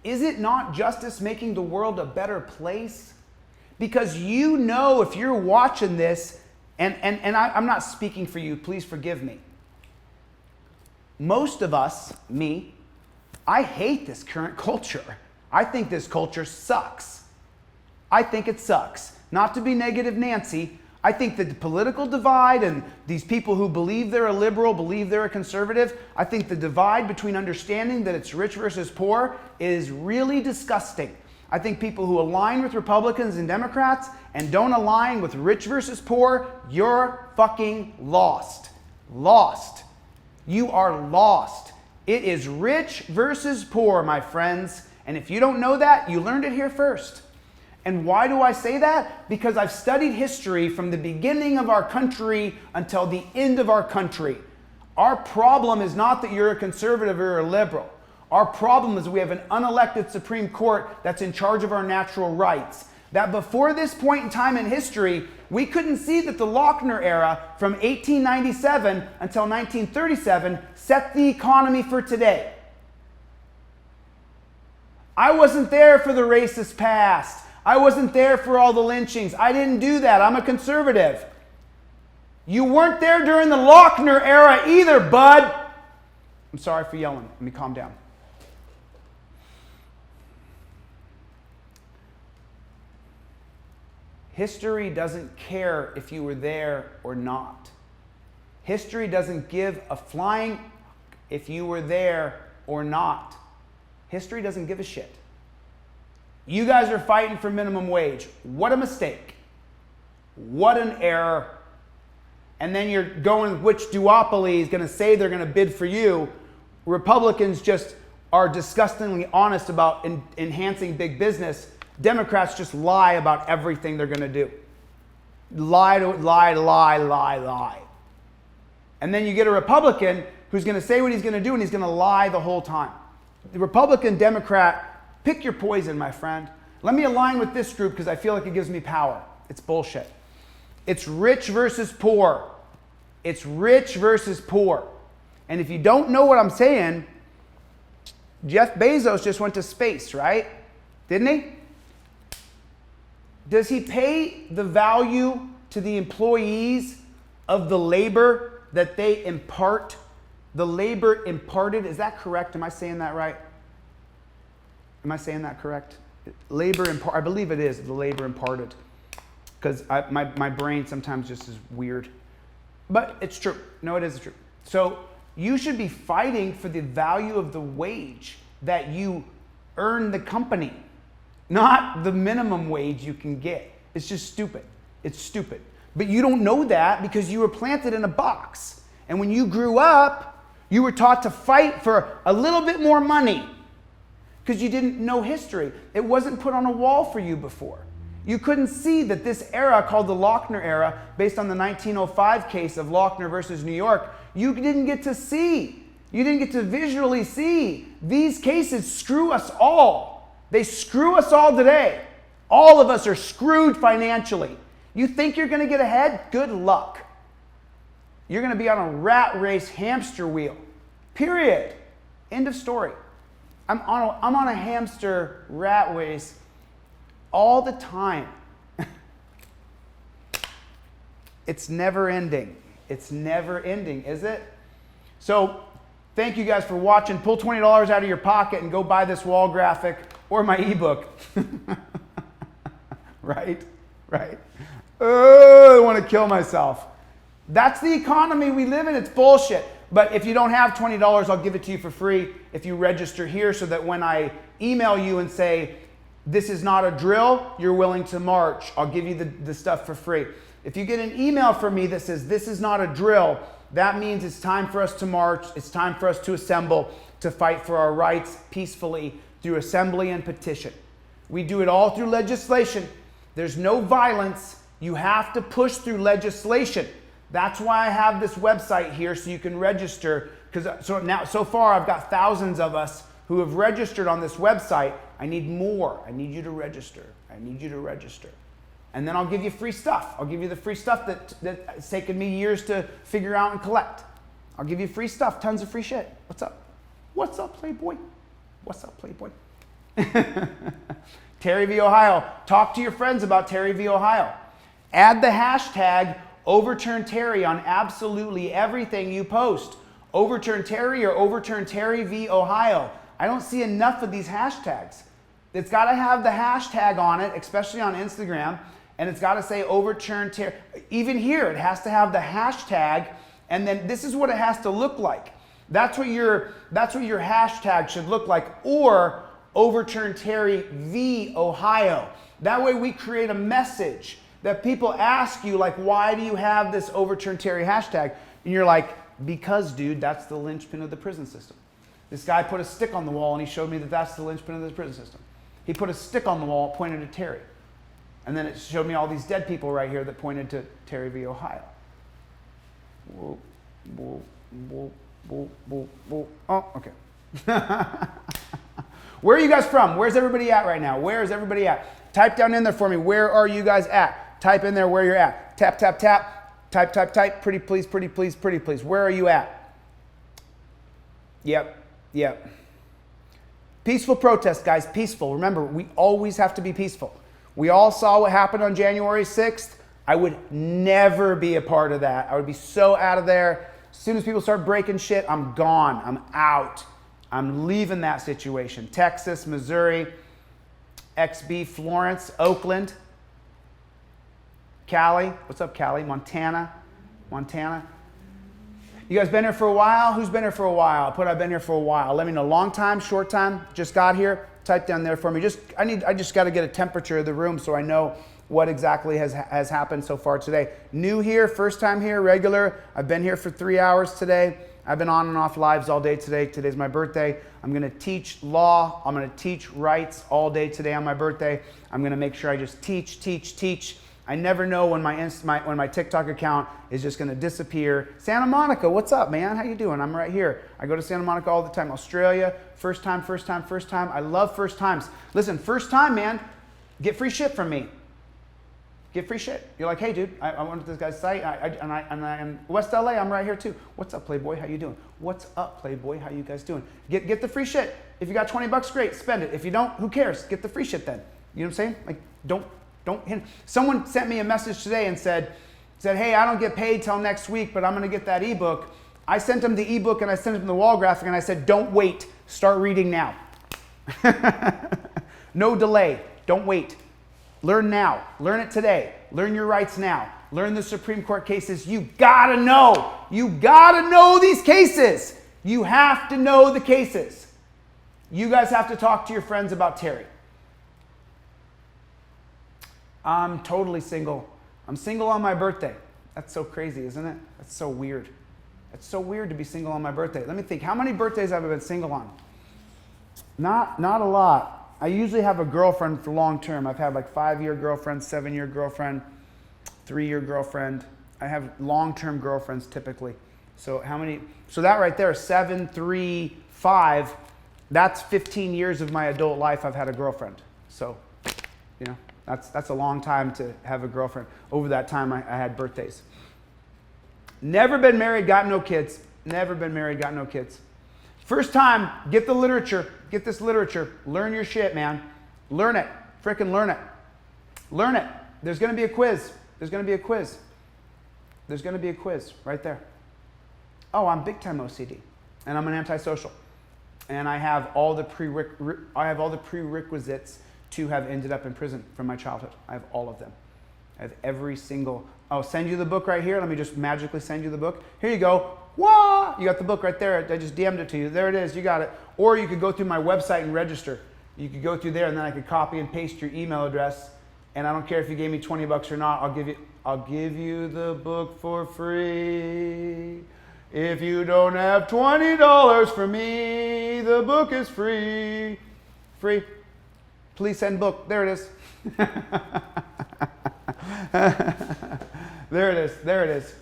Is it not justice making the world a better place? Because you know, if you're watching this, and I'm not speaking for you, please forgive me. Most of us, me, I hate this current culture. I think this culture sucks. I think it sucks. Not to be negative Nancy, I think that the political divide and these people who believe they're a liberal, believe they're a conservative, I think the divide between understanding that it's rich versus poor is really disgusting. I think people who align with Republicans and Democrats and don't align with rich versus poor, you're fucking lost. Lost. You are lost. It is rich versus poor, my friends. And if you don't know that, you learned it here first. And why do I say that? Because I've studied history from the beginning of our country until the end of our country. Our problem is not that you're a conservative or a liberal. Our problem is we have an unelected Supreme Court that's in charge of our natural rights. That before this point in time in history, we couldn't see that the Lochner era from 1897 until 1937 set the economy for today. I wasn't there for the racist past. I wasn't there for all the lynchings. I didn't do that. I'm a conservative. You weren't there during the Lochner era either, bud. I'm sorry for yelling. Let me calm down. History doesn't care if you were there or not. History doesn't give a flying if you were there or not. History doesn't give a shit. You guys are fighting for minimum wage. What a mistake. What an error. And then you're going, which duopoly is going to say they're going to bid for you. Republicans just are disgustingly honest about enhancing big business. Democrats just lie about everything they're going to do. Lie. And then you get a Republican who's going to say what he's going to do and he's going to lie the whole time. The Republican, Democrat, pick your poison, my friend. Let me align with this group because I feel like it gives me power. It's bullshit. It's rich versus poor. It's rich versus poor. And if you don't know what I'm saying, Jeff Bezos just went to space, right? Didn't he? Does he pay the value to the employees of the labor that they impart? The labor imparted, is that correct? Am I saying that right? Am I saying that correct? Labor imparted, I believe it is, the labor imparted. Because my brain sometimes just is weird. But it's true. No, it is true. So you should be fighting for the value of the wage that you earn the company, not the minimum wage you can get. It's just stupid. It's stupid. But you don't know that because you were planted in a box. And when you grew up, you were taught to fight for a little bit more money because you didn't know history. It wasn't put on a wall for you before. You couldn't see that this era called the Lochner era, based on the 1905 case of Lochner versus New York, you didn't get to see. You didn't get to visually see. These cases screw us all. They screw us all today. All of us are screwed financially. You think you're going to get ahead? Good luck. You're going to be on a rat race hamster wheel. Period. End of story. I'm on a hamster rat race all the time. It's never ending. It's never ending, is it? So thank you guys for watching. Pull $20 out of your pocket and go buy this wall graphic or my ebook. Right? Oh, I want to kill myself. That's the economy we live in. It's bullshit. But if you don't have $20, I'll give it to you for free if you register here so that when I email you and say, this is not a drill, you're willing to march. I'll give you the stuff for free. If you get an email from me that says, this is not a drill, that means it's time for us to march. It's time for us to assemble, to fight for our rights peacefully through assembly and petition. We do it all through legislation. There's no violence. You have to push through legislation. That's why I have this website here so you can register. Because so far I've got thousands of us who have registered on this website. I need more. I need you to register. I need you to register. And then I'll give you free stuff. I'll give you the free stuff that's taken me years to figure out and collect. I'll give you free stuff, tons of free shit. What's up? What's up, Playboy? What's up, Playboy? Terry v. Ohio. Talk to your friends about Terry v. Ohio. Add the hashtag Overturn Terry on absolutely everything you post. Overturn Terry or Overturn Terry v. Ohio. I don't see enough of these hashtags. It's got to have the hashtag on it, especially on Instagram, and it's got to say Overturn Terry. Even here, it has to have the hashtag, and then this is what it has to look like. That's what your hashtag should look like, or Overturn Terry v. Ohio. That way we create a message that people ask you, like, why do you have this Overturn Terry hashtag? And you're like, because, dude, that's the linchpin of the prison system. This guy put a stick on the wall and he showed me that that's the linchpin of the prison system. He put a stick on the wall, pointed to Terry. And then it showed me all these dead people right here that pointed to Terry v. Ohio. Whoa, whoa, Oh, okay. Where are you guys from? Where's everybody at right now? Where is everybody at? Type down in there for me. Where are you guys at? Type in there where you're at. Tap, tap, tap. Type, type, type. Pretty please, pretty please, pretty please. Where are you at? Yep, yep. Peaceful protest, guys. Peaceful. Remember, we always have to be peaceful. We all saw what happened on January 6th. I would never be a part of that. I would be so out of there. As soon as people start breaking shit, I'm gone. I'm out. I'm leaving that situation. Texas, Missouri, XB, Florence, Oakland, Cali. What's up, Cali? Montana. You guys been here for a while? Who's been here for a while? I've been here for a while. Let me know. Long time, short time, just got here. Type down there for me. I just got to get a temperature of the room so I know what exactly has happened so far today. New here, first time here, regular. I've been here for 3 hours today. I've been on and off lives all day today. Today's my birthday. I'm going to teach law. I'm going to teach rights all day today on my birthday. I'm going to make sure I just teach. I never know when my TikTok account is just going to disappear. Santa Monica, what's up, man? How you doing? I'm right here. I go to Santa Monica all the time. Australia, first time. I love first times. Listen, first time, man, get free shit from me. Get free shit. You're like, hey, dude, I went to this guy's site, and I'm West LA. I'm right here too. What's up, Playboy? How you doing? What's up, Playboy? How you guys doing? Get the free shit. If you got $20, great, spend it. If you don't, who cares? Get the free shit then. You know what I'm saying? Like, don't hit. Someone sent me a message today and said, hey, I don't get paid till next week, but I'm gonna get that ebook. I sent him the ebook and I sent him the wall graphic and I said, don't wait. Start reading now. No delay. Don't wait. Learn now. Learn it today. Learn your rights now. Learn the Supreme Court cases. You gotta know. You gotta know these cases. You have to know the cases. You guys have to talk to your friends about Terry. I'm totally single. I'm single on my birthday. That's so crazy, isn't it? That's so weird. It's so weird to be single on my birthday. Let me think. How many birthdays have I been single on? Not a lot. I usually have a girlfriend for long term. I've had like 5-year girlfriend, 7-year girlfriend, 3-year girlfriend. I have long-term girlfriends typically. So how many? So that right there, 7, 3, 5. That's 15 years of my adult life I've had a girlfriend. So, you know, that's a long time to have a girlfriend. Over that time, I had birthdays. Never been married, got no kids. Never been married, got no kids. First time, get the literature. Get this literature. Learn your shit, man. Learn it. Frickin' learn it. Learn it. There's going to be a quiz. There's going to be a quiz. There's going to be a quiz right there. Oh, I'm big time OCD, and I'm an antisocial, and I have all the prerequisites to have ended up in prison from my childhood. I have all of them. I have every single. I'll send you the book right here. Let me just magically send you the book. Here you go. Wah! You got the book right there. I just DM'd it to you. There it is. You got it. Or you could go through my website and register. You could go through there, and then I could copy and paste your email address. And I don't care if you gave me $20 or not. I'll give you the book for free. If you don't have $20 for me, the book is free. Free. Please send book. There it is. There it is. There it is.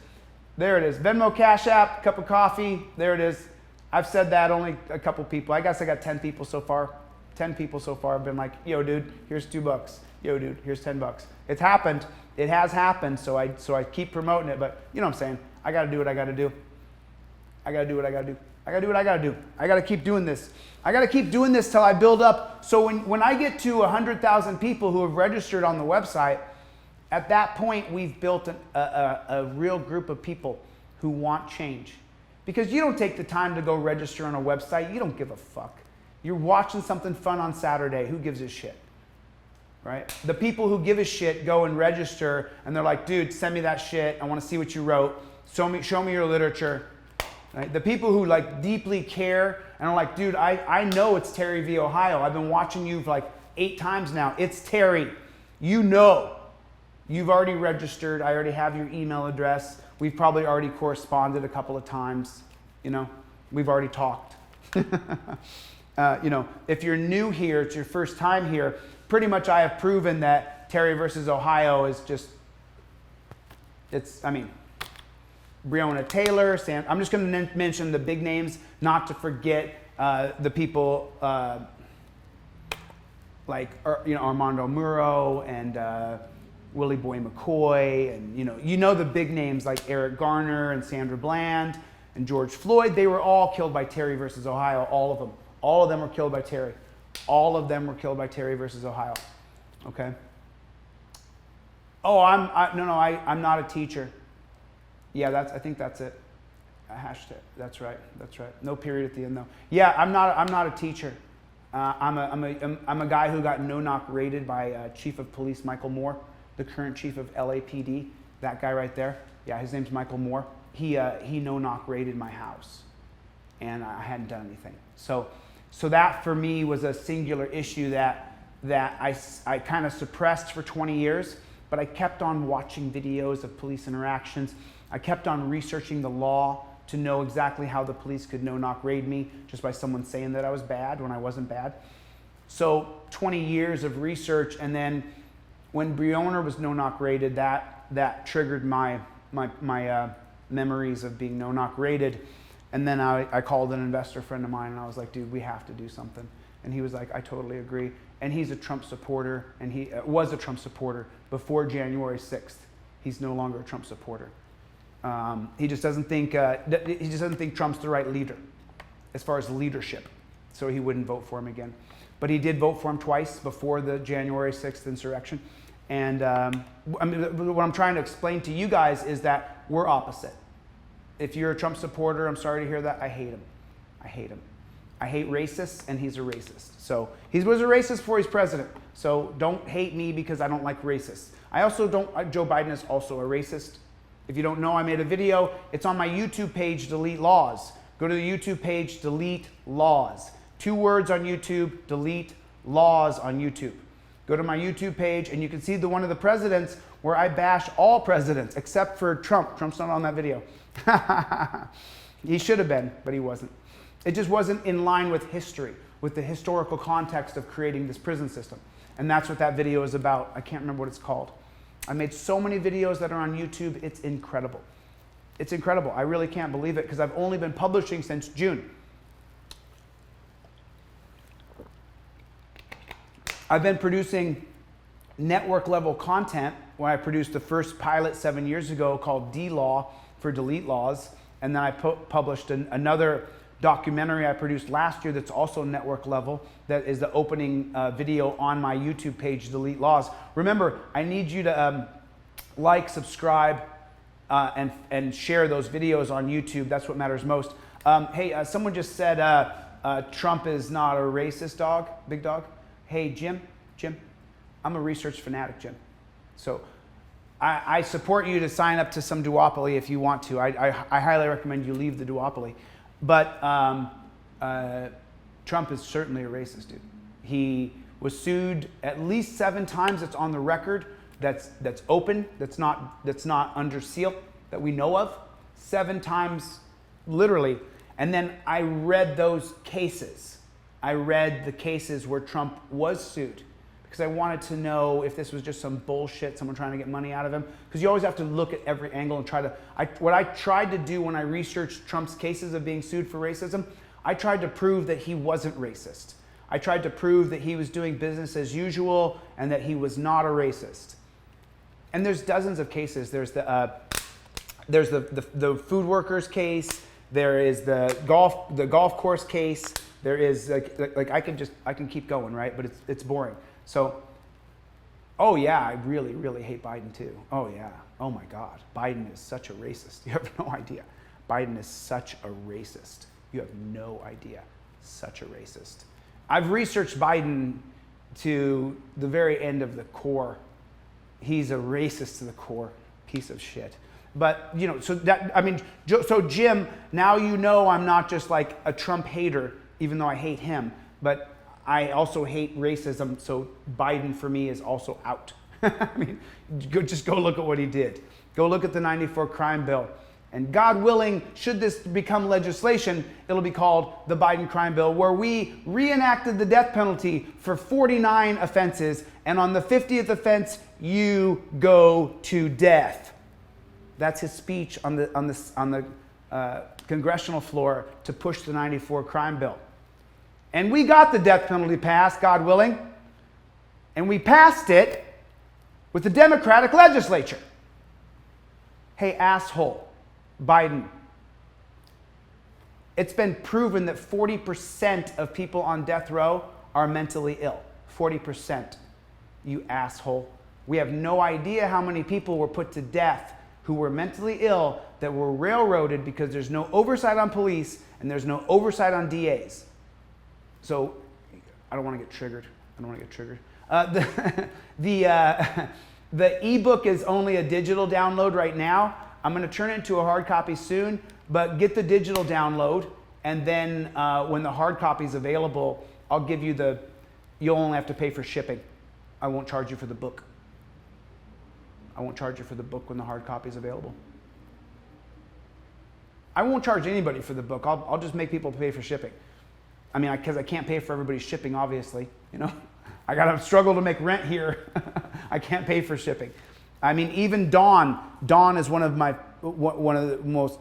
There it is. Venmo, Cash App, cup of coffee. There it is. I've said that only a couple people. I guess I got 10 people so far. 10 people so far have been like, yo, dude, here's $2. Yo, dude, here's $10. It's happened. It has happened. So I keep promoting it. But you know what I'm saying? I got to do what I got to do. I got to do what I got to do. I got to do what I got to do. I got to keep doing this. I got to keep doing this till I build up. So when I get to 100,000 people who have registered on the website, at that point, we've built a real group of people who want change. Because you don't take the time to go register on a website. You don't give a fuck. You're watching something fun on Saturday. Who gives a shit? Right? The people who give a shit go and register, and they're like, dude, send me that shit. I want to see what you wrote. Show me your literature. Right? The people who like deeply care and are like, dude, I know it's Terry v. Ohio. I've been watching you for like 8 times now. It's Terry. You know. You've already registered. I already have your email address. We've probably already corresponded a couple of times. You know, we've already talked. You know, if you're new here, it's your first time here, pretty much I have proven that Terry versus Ohio is just, I mean, Breonna Taylor, I'm just going to mention the big names, not to forget the people like Armando Muro and Willie Boy McCoy, and you know the big names like Eric Garner and Sandra Bland and George Floyd. They were all killed by Terry versus Ohio. All of them. All of them were killed by Terry. All of them were killed by Terry versus Ohio. Okay. Oh, I'm not a teacher. Yeah, I think that's it. A hashtag. That's right. No period at the end though. Yeah, I'm not a teacher. I'm a guy who got no-knock raided by Chief of Police Michael Moore, the current chief of LAPD. That guy right there. Yeah, his name's Michael Moore. He no-knock raided my house, and I hadn't done anything. So that for me was a singular issue that I kind of suppressed for 20 years, but I kept on watching videos of police interactions. I kept on researching the law to know exactly how the police could no-knock raid me just by someone saying that I was bad when I wasn't bad. So 20 years of research, and then when Breonna was no-knock raided, that triggered my memories of being no-knock raided. And then I called an investor friend of mine, and I was like, dude, we have to do something. And he was like, I totally agree. And he's a Trump supporter, and he was a Trump supporter before January 6th. He's no longer a Trump supporter. He just doesn't think Trump's the right leader as far as leadership, so he wouldn't vote for him again. But he did vote for him twice before the January 6th insurrection. And what I'm trying to explain to you guys is that we're opposite. If you're a Trump supporter, I'm sorry to hear that. I hate him. I hate racists, and he's a racist. So he was a racist before he's president. So don't hate me because I don't like racists. Joe Biden is also a racist. If you don't know, I made a video. It's on my YouTube page, Delete Laws. Go to the YouTube page, Delete Laws. 2 words on YouTube, Delete Laws on YouTube. Go to my YouTube page, and you can see one of the presidents where I bash all presidents except for Trump. Trump's not on that video. He should have been, but he wasn't. It just wasn't in line with history, with the historical context of creating this prison system. And that's what that video is about. I can't remember what it's called. I made so many videos that are on YouTube. It's incredible. It's incredible. I really can't believe it because I've only been publishing since June. I've been producing network level content when I produced the first pilot 7 years ago called D-Law for Delete Laws. And then I published another documentary I produced last year that's also network level, that is the opening video on my YouTube page, Delete Laws. Remember, I need you to like, subscribe, and share those videos on YouTube. That's what matters most. Hey, someone just said Trump is not a racist dog, big dog. Hey, Jim, I'm a research fanatic, Jim. So I support you to sign up to some duopoly if you want to. I highly recommend you leave the duopoly. But Trump is certainly a racist, dude. He was sued at least 7 times. It's on the record. That's open. That's not under seal that we know of. 7 times, literally. And then I read those cases. I read the cases where Trump was sued because I wanted to know if this was just some bullshit, someone trying to get money out of him. Because you always have to look at every angle and try to. What I tried to do when I researched Trump's cases of being sued for racism, I tried to prove that he wasn't racist. I tried to prove that he was doing business as usual and that he was not a racist. And there's dozens of cases. There's the food workers case. There is the golf course case. There is like I can keep going, right? But it's boring. So, oh yeah, I really, really hate Biden too. Oh yeah. Oh my God. Biden is such a racist. You have no idea. Biden is such a racist. You have no idea. Such a racist. I've researched Biden to the very end of the core. He's a racist to the core. Piece of shit. But, so Jim, now you know I'm not just like a Trump hater, even though I hate him, but I also hate racism, so Biden for me is also out. I mean, just go look at what he did. Go look at the 94 crime bill. And God willing, should this become legislation, it'll be called the Biden crime bill, where we reenacted the death penalty for 49 offenses, and on the 50th offense, you go to death. That's his speech on the congressional floor to push the '94 crime bill. And we got the death penalty passed, God willing, and we passed it with the Democratic legislature. Hey, asshole, Biden. It's been proven that 40% of people on death row are mentally ill. 40%. You asshole. We have no idea how many people were put to death who were mentally ill that were railroaded because there's no oversight on police and there's no oversight on DAs. So, I don't want to get triggered. The ebook is only a digital download right now. I'm going to turn it into a hard copy soon, but get the digital download, and then when the hard copy is available, I'll give you you'll only have to pay for shipping. I won't charge you for the book. I won't charge you for the book when the hard copy is available. I won't charge anybody for the book. I'll just make people pay for shipping. I mean, because I can't pay for everybody's shipping, obviously. You know, I gotta struggle to make rent here. I can't pay for shipping. I mean, even Dawn is one of the most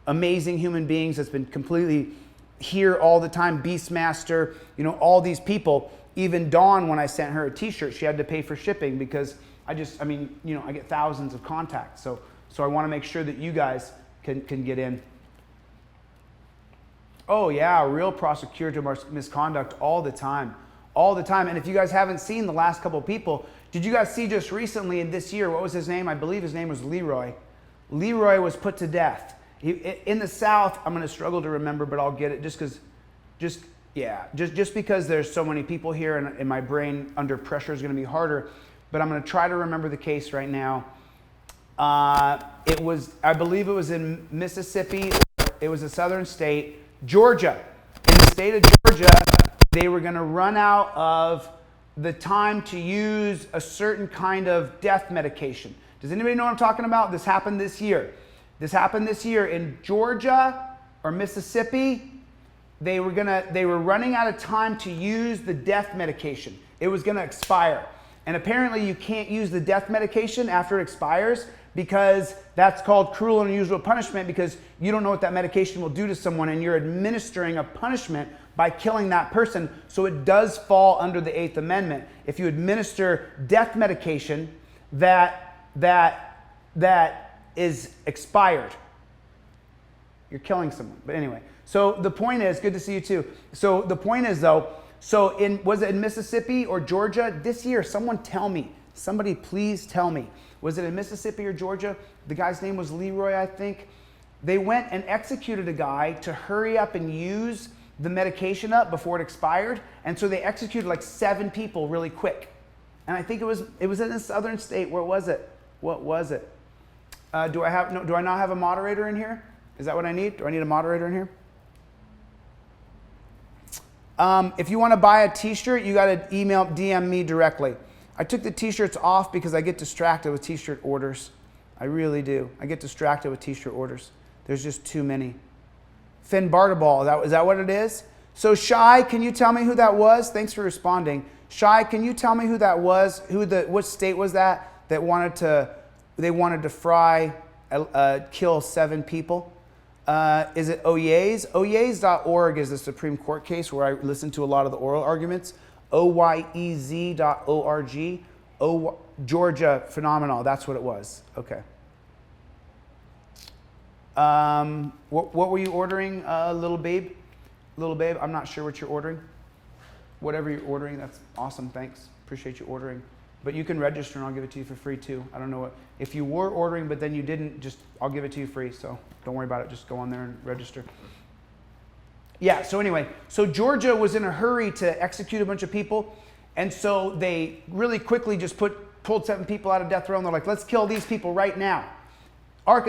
amazing human beings that's been completely here all the time. Beastmaster, you know, all these people. Even Dawn, when I sent her a T-shirt, she had to pay for shipping because I get thousands of contacts. So I want to make sure that you guys can get in. Oh yeah, real prosecutor misconduct all the time. And if you guys haven't seen the last couple of people, did you guys see just recently in this year, what was his name? I believe his name was Leroy. Leroy was put to death. In the South, I'm going to struggle to remember, but I'll get it just because there's so many people here and my brain under pressure is going to be harder. But I'm going to try to remember the case right now. I believe it was in Mississippi. It was a southern state. Georgia. In the state of Georgia, they were going to run out of the time to use a certain kind of death medication. Does anybody know what I'm talking about? This happened this year. In Georgia or Mississippi. They were running out of time to use the death medication. It was going to expire. And apparently you can't use the death medication after it expires because that's called cruel and unusual punishment, because you don't know what that medication will do to someone and you're administering a punishment by killing that person. So it does fall under the 8th Amendment. If you administer death medication that is expired, you're killing someone. But anyway, so the point is, good to see you too. So the point is though, was it in Mississippi or Georgia this year? Someone tell me. Somebody please tell me. Was it in Mississippi or Georgia? The guy's name was Leroy, I think. They went and executed a guy to hurry up and use the medication up before it expired. And so they executed like 7 people really quick. And I think it was in a southern state. Where was it? What was it? Do I not have a moderator in here? Is that what I need? Do I need a moderator in here? If you want to buy a t-shirt, you got to DM me directly. I took the t-shirts off because I get distracted with t-shirt orders. I really do. I get distracted with t-shirt orders. There's just too many. Finn Bartaball, is that what it is? So Shy, can you tell me who that was? Thanks for responding. Shy, can you tell me who that was? What state was that wanted to kill 7 people? Is it Oyez? Oyez.org is the Supreme Court case where I listen to a lot of the oral arguments. Oyez.org. Georgia Phenomenal. That's what it was. Okay. What were you ordering, little babe? Little babe, I'm not sure what you're ordering. Whatever you're ordering, that's awesome. Thanks. Appreciate you ordering. But you can register and I'll give it to you for free too. I don't know what. If you were ordering but then you didn't, I'll give it to you free. So don't worry about it. Just go on there and register. Yeah, so anyway, so Georgia was in a hurry to execute a bunch of people. And so they really quickly just pulled 7 people out of death row and they're like, let's kill these people right now.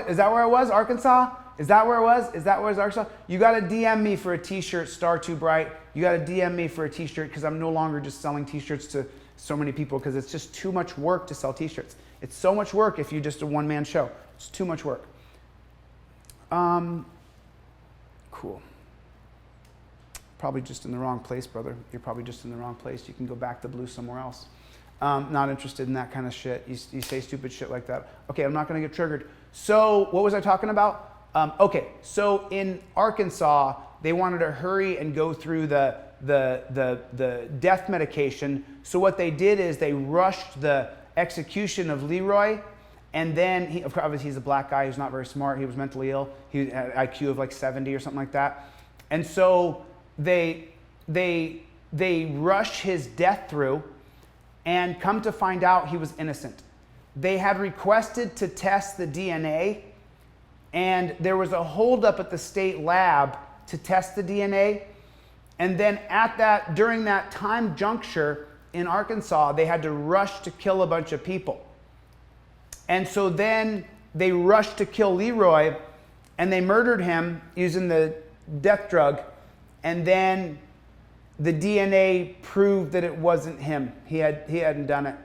Is that where it was? Arkansas? Is that where it was? Is that where it was, Arkansas? You got to DM me for a t-shirt, Star Too Bright. You got to DM me for a t-shirt because I'm no longer just selling t-shirts to so many people because it's just too much work to sell t-shirts. It's so much work if you're just a one-man show. It's too much work. Cool. Probably just in the wrong place, brother. You're probably just in the wrong place. You can go back to blue somewhere else. Not interested in that kind of shit. You say stupid shit like that. Okay, I'm not going to get triggered. So what was I talking about? Okay, so in Arkansas, they wanted to hurry and go through the death medication. So what they did is they rushed the execution of Leroy, and then obviously he's a black guy. He's not very smart. He was mentally ill. He had an IQ of like 70 or something like that. And so they rushed his death through, and come to find out he was innocent. They had requested to test the DNA, and there was a holdup at the state lab to test the DNA. And then during that time juncture in Arkansas, they had to rush to kill a bunch of people. And so then they rushed to kill Leroy, and they murdered him using the death drug. And then the DNA proved that it wasn't him. He hadn't done it.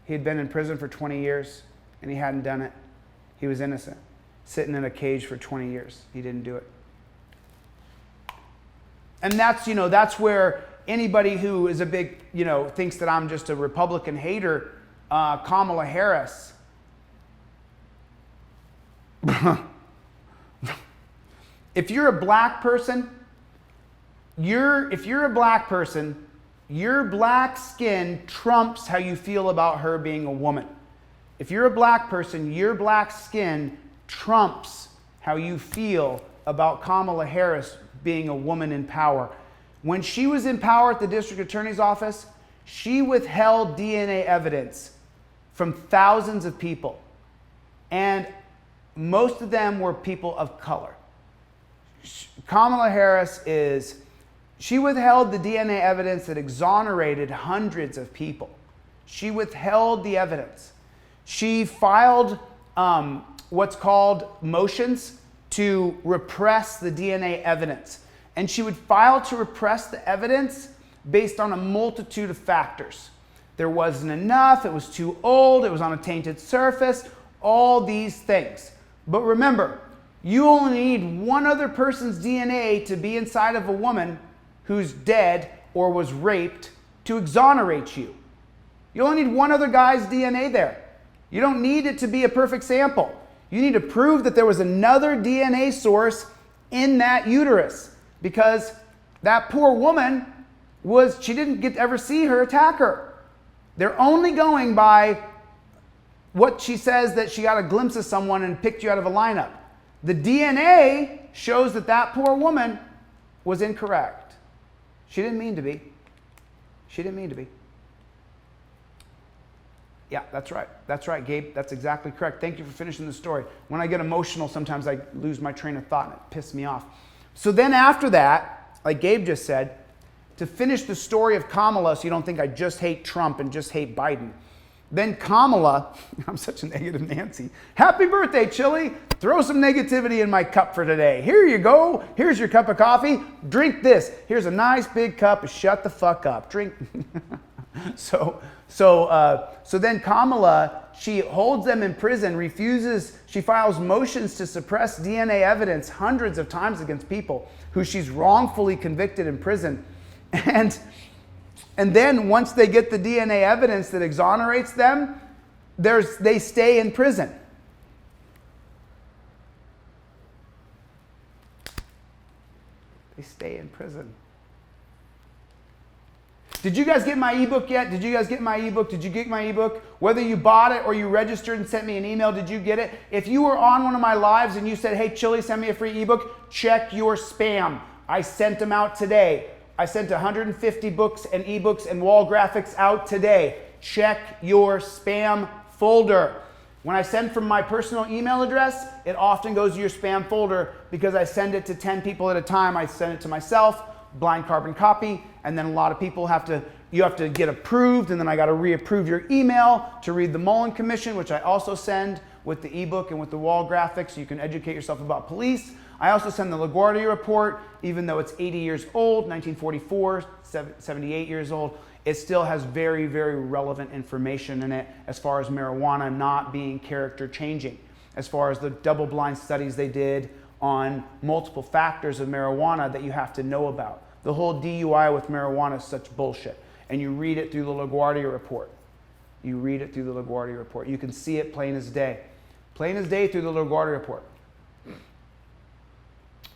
He had been in prison for 20 years, and he hadn't done it. He was innocent, sitting in a cage for 20 years. He didn't do it. And that's where anybody who is a big, thinks that I'm just a Republican hater, Kamala Harris. If you're a black person, your black skin trumps how you feel about her being a woman. If you're a black person, your black skin trumps how you feel about Kamala Harris being a woman in power. When she was in power at the district attorney's office, she withheld DNA evidence from thousands of people. And most of them were people of color. Kamala Harris she withheld the DNA evidence that exonerated hundreds of people. She withheld the evidence. She filed what's called motions to repress the DNA evidence. And she would file to repress the evidence based on a multitude of factors. There wasn't enough, it was too old, it was on a tainted surface, all these things. But remember, you only need one other person's DNA to be inside of a woman who's dead or was raped to exonerate you. You only need one other guy's DNA there. You don't need it to be a perfect sample. You need to prove that there was another DNA source in that uterus, because that poor woman she didn't get to ever see her attacker. They're only going by what she says, that she got a glimpse of someone and picked you out of a lineup. The DNA shows that poor woman was incorrect. She didn't mean to be. She didn't mean to be. Yeah, that's right. That's right, Gabe. That's exactly correct. Thank you for finishing the story. When I get emotional, sometimes I lose my train of thought and it pisses me off. So then after that, like Gabe just said, to finish the story of Kamala, so you don't think I just hate Trump and just hate Biden, then Kamala, I'm such a negative Nancy. Happy birthday, Chili. Throw some negativity in my cup for today. Here you go. Here's your cup of coffee. Drink this. Here's a nice big cup. Shut the fuck up. Drink. So then Kamala, she holds them in prison, she files motions to suppress DNA evidence hundreds of times against people who she's wrongfully convicted in prison. And then once they get the DNA evidence that exonerates them, they stay in prison. They stay in prison. Did you guys get my ebook yet? Did you guys get my ebook? Did you get my ebook? Whether you bought it or you registered and sent me an email, did you get it? If you were on one of my lives and you said, hey, Chili, send me a free ebook, check your spam. I sent them out today. I sent 150 books and ebooks and wall graphics out today. Check your spam folder. When I send from my personal email address, it often goes to your spam folder because I send it to 10 people at a time. I send it to myself, blind carbon copy, and then a lot of people you have to get approved, and then I got to reapprove your email to read the Mullen Commission, which I also send with the ebook and with the wall graphics so you can educate yourself about police. I also send the LaGuardia report, even though it's 80 years old, 1944, 78 years old, it still has very, very relevant information in it as far as marijuana not being character changing, as far as the double-blind studies they did on multiple factors of marijuana that you have to know about. The whole DUI with marijuana is such bullshit. And you read it through the LaGuardia report. You read it through the LaGuardia report. You can see it plain as day. Plain as day through the LaGuardia report.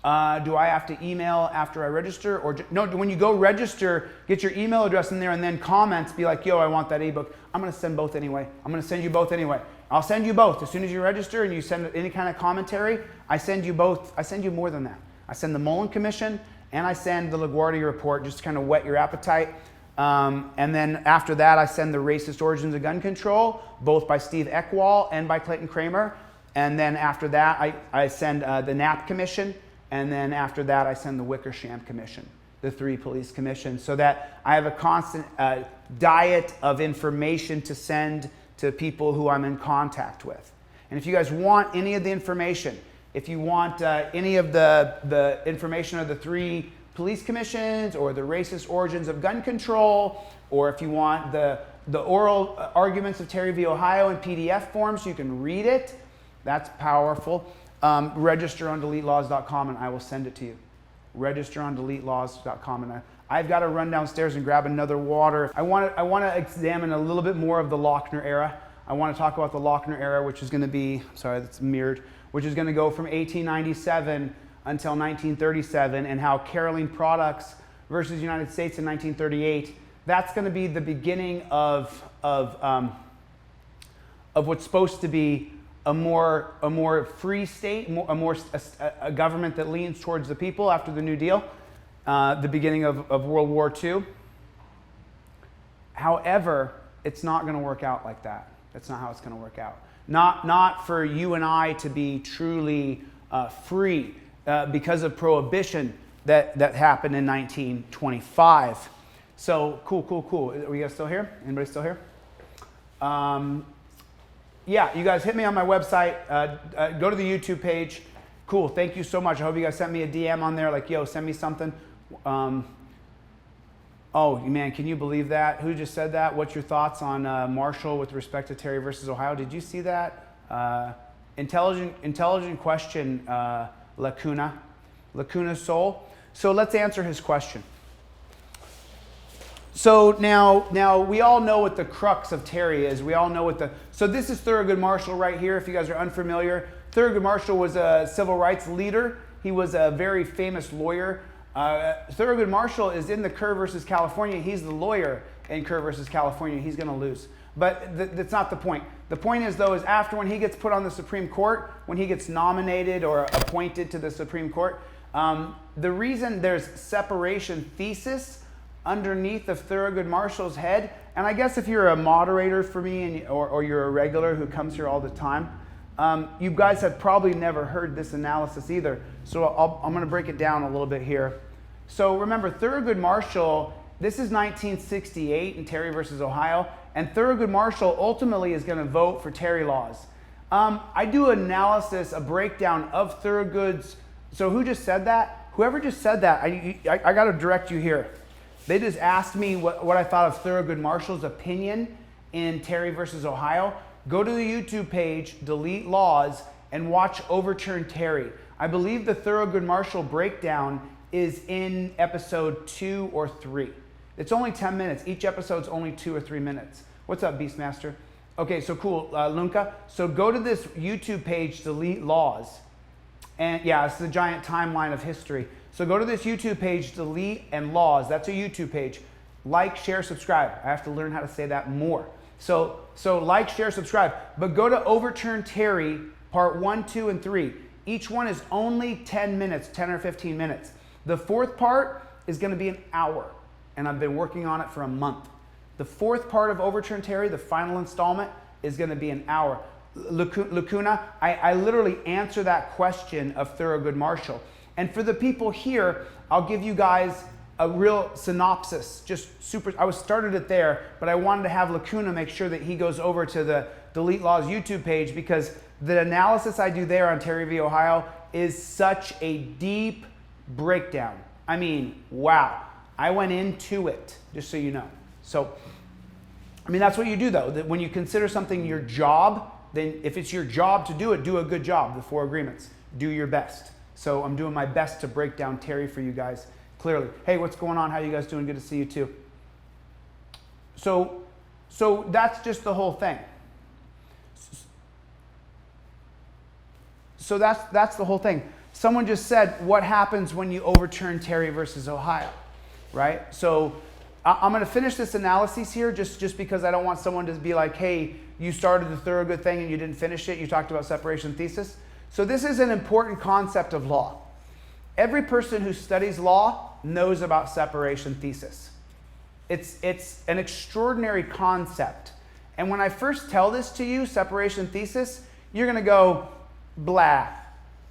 Do I have to email after I register? Or no, when you go register, get your email address in there and then comments, be like, yo, I want that ebook. I'm going to send both anyway. I'm going to send you both anyway. I'll send you both. As soon as you register and you send any kind of commentary, I send you both. I send you more than that. I send the Mullen Commission and I send the LaGuardia report just to kind of whet your appetite. And then after that, I send the Racist Origins of Gun Control, both by Steve Eckwall and by Clayton Kramer. And then after that, I send the Knapp Commission. And then after that, I send the Wickersham Commission, the 3 police commissions, so that I have a constant diet of information to send to people who I'm in contact with. And if you guys want any of the information, if you want any of the information of the 3 police commissions or the Racist Origins of Gun Control, or if you want the oral arguments of Terry v. Ohio in PDF form so you can read it, that's powerful. Register on deletelaws.com and I will send it to you. Register on deletelaws.com, and I've got to run downstairs and grab another water. I want to examine a little bit more of the Lochner era. I want to talk about the Lochner era, which is going to be, sorry, that's mirrored, which is going to go from 1897 until 1937, and how Caroline Products versus United States in 1938. That's going to be the beginning of what's supposed to be a more free state, a government that leans towards the people after the New Deal, the beginning of World War II. However, it's not going to work out like that. That's not how it's going to work out. Not for you and I to be truly free because of prohibition that happened in 1925. So cool. Are you guys still here? Anybody still here? Yeah, you guys hit me on my website. Go to the YouTube page. Cool, thank you so much. I hope you guys sent me a DM on there like, yo, send me something. Oh, man, can you believe that? Who just said that? What's your thoughts on Marshall with respect to Terry versus Ohio? Did you see that? Intelligent question, Lacuna Soul. So let's answer his question. So now we all know what the crux of Terry is. We all know what so this is Thurgood Marshall right here, if you guys are unfamiliar. Thurgood Marshall was a civil rights leader. He was a very famous lawyer. Thurgood Marshall is in the Kerr versus California. He's the lawyer in Kerr versus California. He's going to lose. But that's not the point. The point is, though, is after when he gets put on the Supreme Court, when he gets nominated or appointed to the Supreme Court, the reason there's separation thesis underneath of Thurgood Marshall's head, and I guess if you're a moderator for me or you're a regular who comes here all the time, you guys have probably never heard this analysis either. So I'm going to break it down a little bit here. So remember, Thurgood Marshall, this is 1968 in Terry versus Ohio, and Thurgood Marshall ultimately is going to vote for Terry laws. I do analysis, a breakdown of Thurgood's, so who just said that? Whoever just said that, I got to direct you here. They just asked me what I thought of Thurgood Marshall's opinion in Terry versus Ohio. Go to the YouTube page, Delete Laws, and watch Overturn Terry. I believe the Thurgood Marshall breakdown is in episode 2 or 3. It's only 10 minutes. Each episode's only 2 or 3 minutes. What's up, Beastmaster? Okay, so cool, Lunka. So go to this YouTube page, Delete Laws. And yeah, it's the giant timeline of history. So go to this YouTube page, Delete and Laws. That's a YouTube page. Like, share, subscribe. I have to learn how to say that more. So like, share, subscribe. But go to Overturn Terry, part 1, 2, and 3. Each one is only 10 minutes, 10 or 15 minutes. The fourth part is going to be an hour, and I've been working on it for a month. The fourth part of Overturn Terry, the final installment, is going to be an hour. Lacuna, I literally answer that question of Thurgood Marshall. And for the people here, I'll give you guys a real synopsis, just super. I started it there, but I wanted to have Lacuna make sure that he goes over to the Delete Laws YouTube page, because the analysis I do there on Terry v. Ohio is such a deep breakdown. I mean, wow. I went into it, just so you know. So, I mean, that's what you do, though. That when you consider something your job, then if it's your job to do it, do a good job. The 4 agreements. Do your best. So I'm doing my best to break down Terry for you guys clearly. Hey, what's going on? How you guys doing? Good to see you too. So that's just the whole thing. So that's the whole thing. Someone just said, what happens when you overturn Terry versus Ohio, right? So I'm going to finish this analysis here just because I don't want someone to be like, hey, you started the Thurgood thing and you didn't finish it. You talked about separation thesis. So this is an important concept of law. Every person who studies law knows about separation thesis. It's an extraordinary concept. And when I first tell this to you, separation thesis, you're going to go, blah,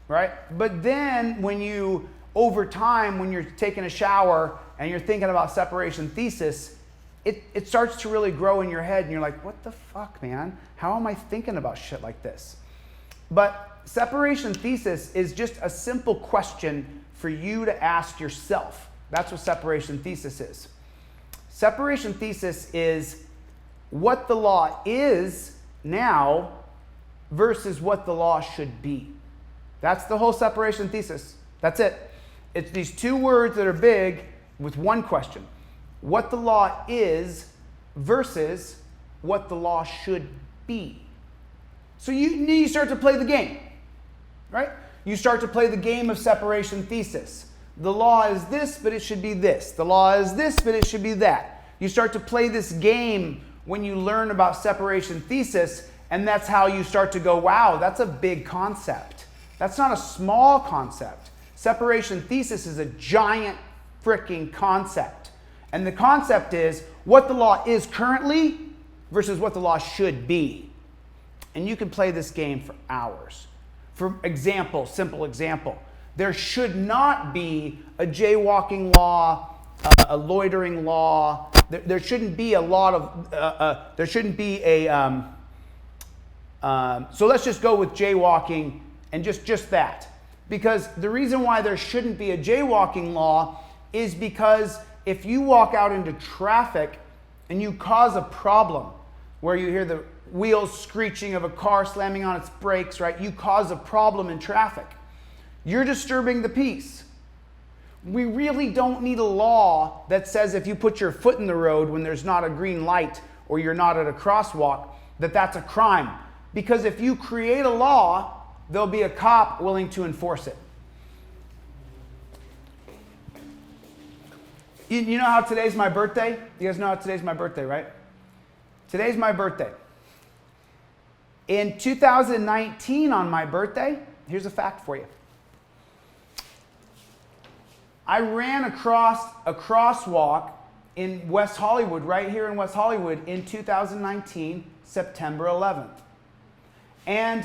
right? But then when you, over time, when you're taking a shower and you're thinking about separation thesis, it starts to really grow in your head and you're like, what the fuck, man? How am I thinking about shit like this? But separation thesis is just a simple question for you to ask yourself. That's what separation thesis is. Separation thesis is what the law is now versus what the law should be. That's the whole separation thesis. That's it. It's these two words that are big with one question. What the law is versus what the law should be. So you start to play the game, right? You start to play the game of separation thesis. The law is this, but it should be this. The law is this, but it should be that. You start to play this game when you learn about separation thesis, and that's how you start to go, wow, that's a big concept. That's not a small concept. Separation thesis is a giant freaking concept. And the concept is what the law is currently versus what the law should be. And you can play this game for hours. For example, simple example, there should not be a jaywalking law, a loitering law. There shouldn't be a lot of, there shouldn't be a, so let's just go with jaywalking and just that. Because the reason why there shouldn't be a jaywalking law is because if you walk out into traffic and you cause a problem where you hear the wheels screeching of a car slamming on its brakes, right? You cause a problem in traffic. You're disturbing the peace. We really don't need a law that says if you put your foot in the road when there's not a green light or you're not at a crosswalk, that's a crime. Because if you create a law, there'll be a cop willing to enforce it. You know how today's my birthday? You guys know how today's my birthday, right? Today's my birthday. In 2019 on my birthday, here's a fact for you. I ran across a crosswalk in West Hollywood, right here in West Hollywood in 2019, September 11th. And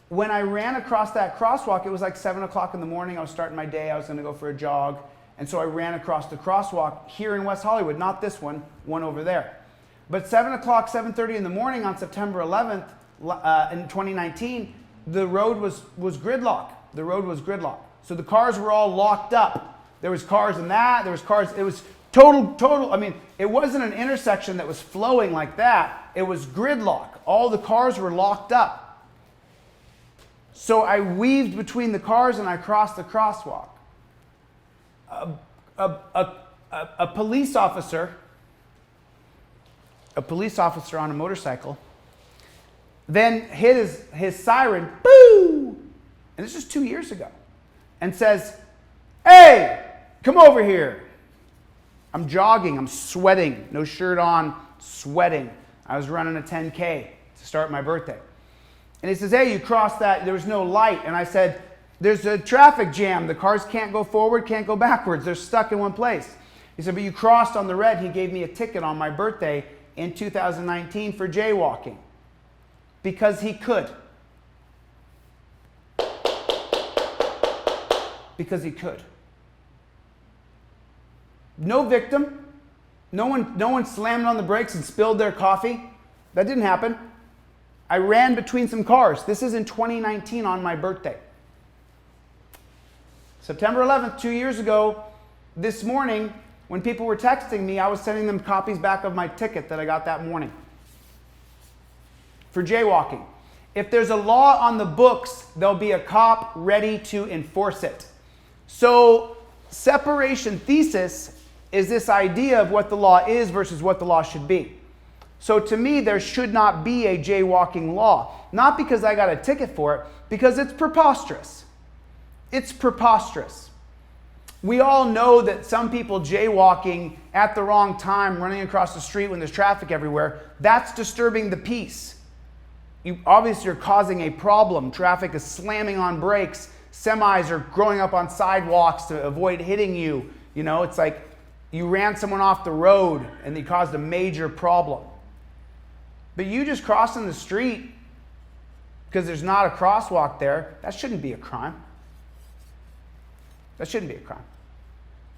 when I ran across that crosswalk, it was like 7 o'clock in the morning. I was starting my day. I was going to go for a jog. And so I ran across the crosswalk here in West Hollywood, not this one over there. But 7 o'clock, 7:30 in the morning on September 11th in 2019, the road was gridlock. The road was gridlock. So the cars were all locked up. There was cars in that. There was cars. It was total. I mean, it wasn't an intersection that was flowing like that. It was gridlock. All the cars were locked up. So I weaved between the cars and I crossed the crosswalk. A police officer on a motorcycle then hit his siren, boo! And this is 2 years ago, and says, hey, come over here. I'm jogging, I'm sweating, no shirt on, sweating. I was running a 10K to start my birthday. And he says, hey, you crossed that, there was no light. And I said, there's a traffic jam. The cars can't go forward, can't go backwards. They're stuck in one place. He said, but you crossed on the red. He gave me a ticket on my birthday in 2019 for jaywalking. Because he could. Because he could. No victim. No one slammed on the brakes and spilled their coffee. That didn't happen. I ran between some cars. This is in 2019 on my birthday. September 11th, 2 years ago, this morning, when people were texting me, I was sending them copies back of my ticket that I got that morning for jaywalking. If there's a law on the books, there'll be a cop ready to enforce it. So separation thesis is this idea of what the law is versus what the law should be. So to me, there should not be a jaywalking law. Not because I got a ticket for it, because it's preposterous. It's preposterous. We all know that some people jaywalking at the wrong time, running across the street when there's traffic everywhere, that's disturbing the peace. Obviously, you're causing a problem. Traffic is slamming on brakes. Semis are growing up on sidewalks to avoid hitting you. You know, it's like you ran someone off the road and they caused a major problem. But you just crossing the street because there's not a crosswalk there, that shouldn't be a crime. That shouldn't be a crime.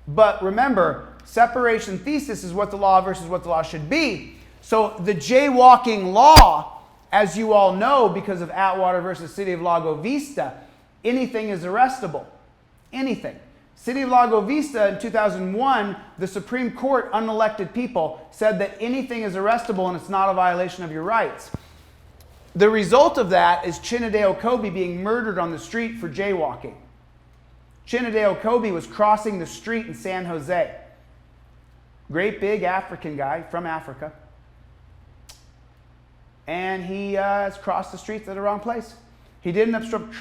But remember, separation thesis is what the law versus what the law should be. So the jaywalking law, as you all know, because of Atwater versus City of Lago Vista, anything is arrestable. Anything. City of Lago Vista in 2001, the Supreme Court, unelected people, said that anything is arrestable and it's not a violation of your rights. The result of that is Chinede Okobi being murdered on the street for jaywalking. Chinede Okobi was crossing the street in San Jose. Great big African guy from Africa. And he has crossed the streets at the wrong place. He didn't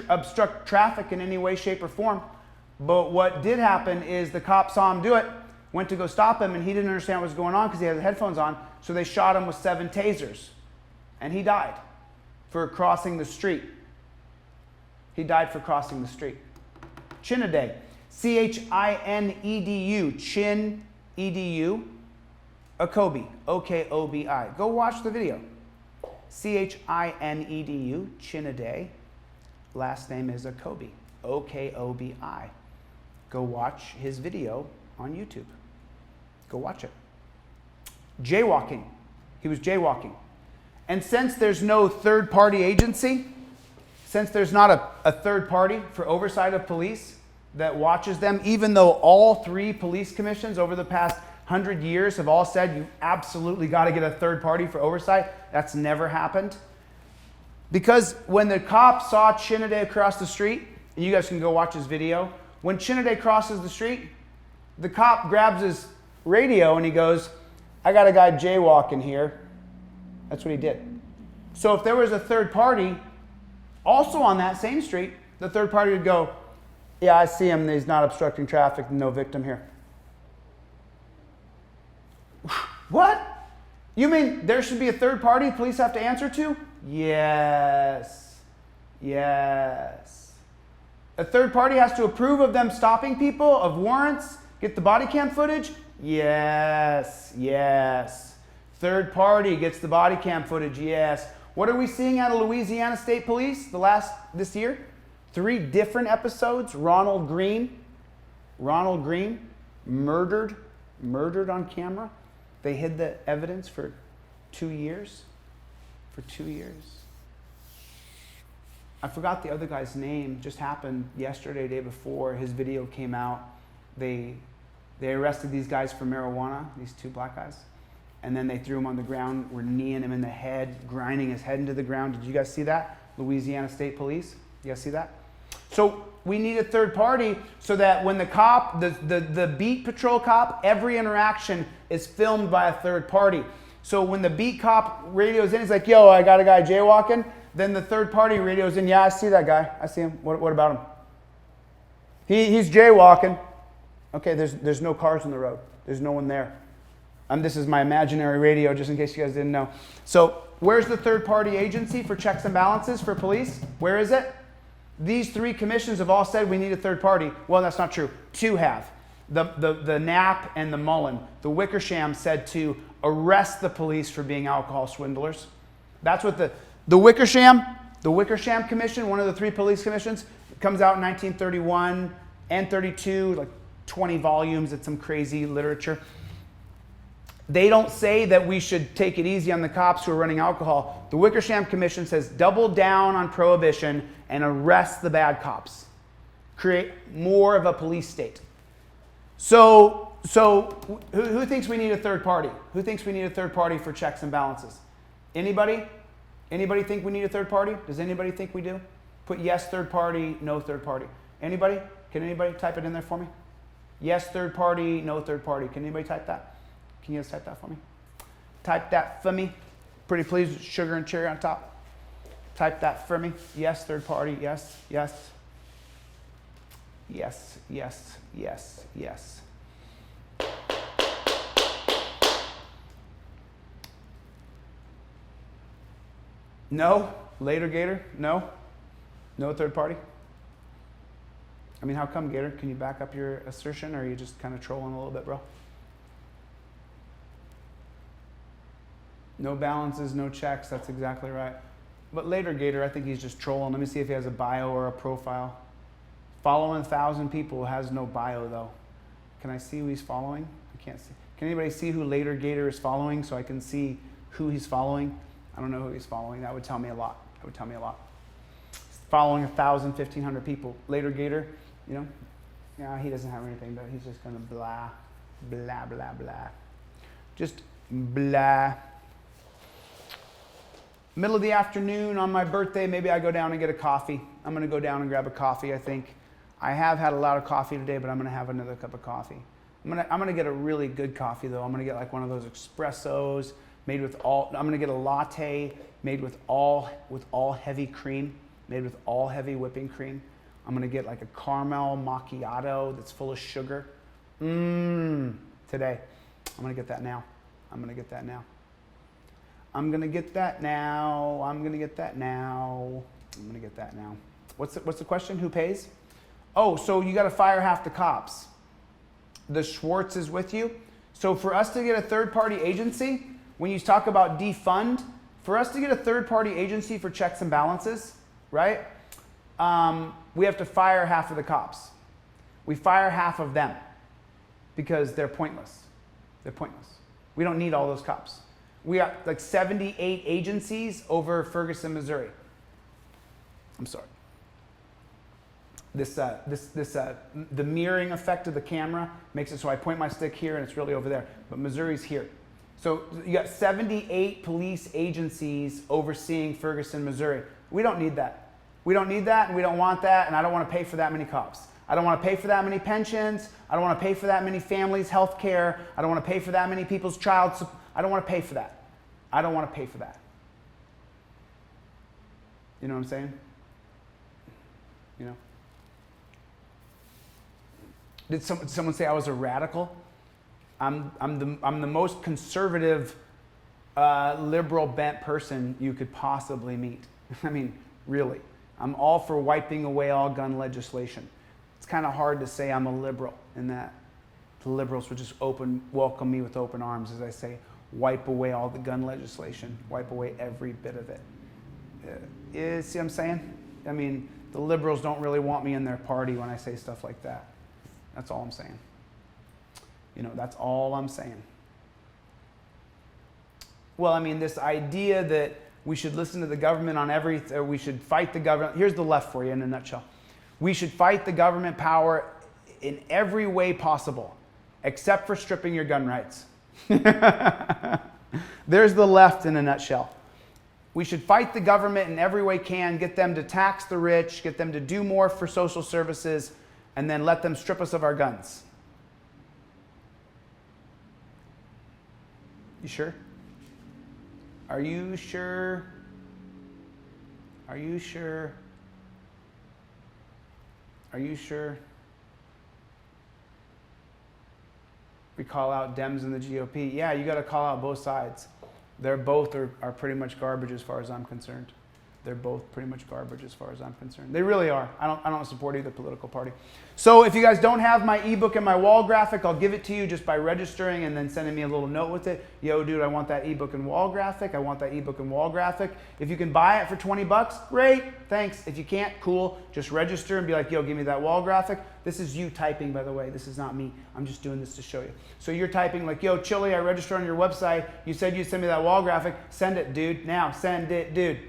obstruct traffic in any way, shape, or form. But what did happen is the cops saw him do it, went to go stop him, and he didn't understand what was going on because he had his headphones on, so they shot him with 7 tasers. And he died for crossing the street. He died for crossing the street. Chinede, C-H-I-N-E-D-U, Chin, E-D-U, Okobi, O-K-O-B-I. Go watch the video. C-H-I-N-E-D-U, Chinede, last name is Okobi, O-K-O-B-I. Go watch his video on YouTube. Go watch it. Jaywalking. He was jaywalking. And since there's no third-party agency, since there's not a third party for oversight of police that watches them, even though all 3 police commissions over the past 100 years have all said you absolutely got to get a third party for oversight, that's never happened. Because when the cop saw Chinede across the street, and you guys can go watch his video, when Chinede crosses the street, the cop grabs his radio and he goes, I got a guy jaywalking here. That's what he did. So if there was a third party also on that same street, the third party would go, yeah, I see him. He's not obstructing traffic. No victim here. What? You mean there should be a third party police have to answer to? Yes. Yes. A third party has to approve of them stopping people, of warrants, get the body cam footage? Yes. Yes. Third party gets the body cam footage? Yes. What are we seeing out of Louisiana State Police this year? 3 different episodes. Ronald Green, murdered on camera. They hid the evidence for 2 years. For 2 years. I forgot the other guy's name. Just happened yesterday, day before. His video came out. They arrested these guys for marijuana, these 2 black guys. And then they threw him on the ground, were kneeing him in the head, grinding his head into the ground. Did you guys see that? Louisiana State Police. You guys see that? So we need a third party so that when the cop, the beat patrol cop, every interaction is filmed by a third party. So when the beat cop radios in, he's like, yo, I got a guy jaywalking. Then the third party radios in, yeah, I see that guy. I see him. What about him? He's jaywalking. Okay, there's no cars on the road. There's no one there. This is my imaginary radio, just in case you guys didn't know. So where's the third party agency for checks and balances for police? Where is it? These 3 commissions have all said we need a third party. Well, that's not true. 2 have. The Knapp and the Mullen. The Wickersham said to arrest the police for being alcohol swindlers. That's what the Wickersham Commission, one of the 3 police commissions, comes out in 1931 and 32, like 20 volumes. It's some crazy literature. They don't say that we should take it easy on the cops who are running alcohol. The Wickersham Commission says double down on prohibition and arrest the bad cops. Create more of a police state. So who thinks we need a third party? Who thinks we need a third party for checks and balances? Anybody? Anybody think we need a third party? Does anybody think we do? Put yes, third party, no, third party. Anybody? Can anybody type it in there for me? Yes, third party, no, third party. Can anybody type that? Can you guys type that for me? Type that for me. Pretty pleased with sugar and cherry on top? Type that for me. Yes, third party. Yes, yes. Yes, yes, yes, yes. No? Later, Gator? No? No third party? I mean, how come, Gator? Can you back up your assertion, or are you just kind of trolling a little bit, bro? No balances, no checks. That's exactly right. But later, Gator, I think he's just trolling. Let me see if he has a bio or a profile. Following 1,000 people, has no bio, though. Can I see who he's following? I can't see. Can anybody see who later Gator is following so I can see who he's following? I don't know who he's following. That would tell me a lot. That would tell me a lot. Following 1,000, 1,500 people. Later Gator, you know? Yeah, he doesn't have anything, but he's just going to blah, blah, blah, blah. Just blah. Middle of the afternoon on my birthday, maybe I go down and get a coffee. I'm going to go down and grab a coffee, I think. I have had a lot of coffee today, but I'm going to have another cup of coffee. I'm going to get a really good coffee, though. I'm going to get like one of those espressos made with all, I'm going to get a latte made with all heavy cream, made with all heavy whipping cream. I'm going to get like a caramel macchiato that's full of sugar. Today. I'm going to get that now. I'm going to get that now. I'm going to get that now. I'm going to get that now. I'm going to get that now. What's the question? Who pays? Oh, so you got to fire half the cops. The Schwartz is with you. So for us to get a third-party agency, when you talk about defund, for us to get a third-party agency for checks and balances, right, we have to fire half of the cops. We fire half of them because they're pointless. They're pointless. We don't need all those cops. We got like 78 agencies over Ferguson, Missouri. I'm sorry. The mirroring effect of the camera makes it so I point my stick here and it's really over there, but Missouri's here. So you got 78 police agencies overseeing Ferguson, Missouri. We don't need that. We don't need that, and we don't want that, and I don't want to pay for that many cops. I don't want to pay for that many pensions. I don't want to pay for that many families' health care. I don't want to pay for that many people's child support. I don't want to pay for that. I don't want to pay for that. You know what I'm saying? You know? Did someone say I was a radical? I'm the most conservative, liberal bent person you could possibly meet. I mean, really. I'm all for wiping away all gun legislation. It's kind of hard to say I'm a liberal in that the liberals would just welcome me with open arms as I say, wipe away all the gun legislation, wipe away every bit of it. You see what I'm saying? I mean, the liberals don't really want me in their party when I say stuff like that. That's all I'm saying. You know, that's all I'm saying. Well, I mean, this idea that we should listen to the government on everything, or we should fight the government. Here's the left for you in a nutshell. We should fight the government power in every way possible, except for stripping your gun rights. There's the left in a nutshell. We should fight the government in every way can, get them to tax the rich, get them to do more for social services, and then let them strip us of our guns. You sure? Are you sure? Are you sure? Are you sure? We call out Dems and the GOP. Yeah, you got to call out both sides. They're both are pretty much garbage as far as I'm concerned. They're both pretty much garbage as far as I'm concerned. They really are. I don't support either political party. So if you guys don't have my ebook and my wall graphic, I'll give it to you just by registering and then sending me a little note with it. Yo, dude, I want that ebook and wall graphic. I want that ebook and wall graphic. If you can buy it for $20, great, thanks. If you can't, cool. Just register and be like, yo, give me that wall graphic. This is you typing, by the way. This is not me. I'm just doing this to show you. So you're typing like, yo, Chili, I registered on your website. You said you'd send me that wall graphic. Send it, dude. Now, send it, dude.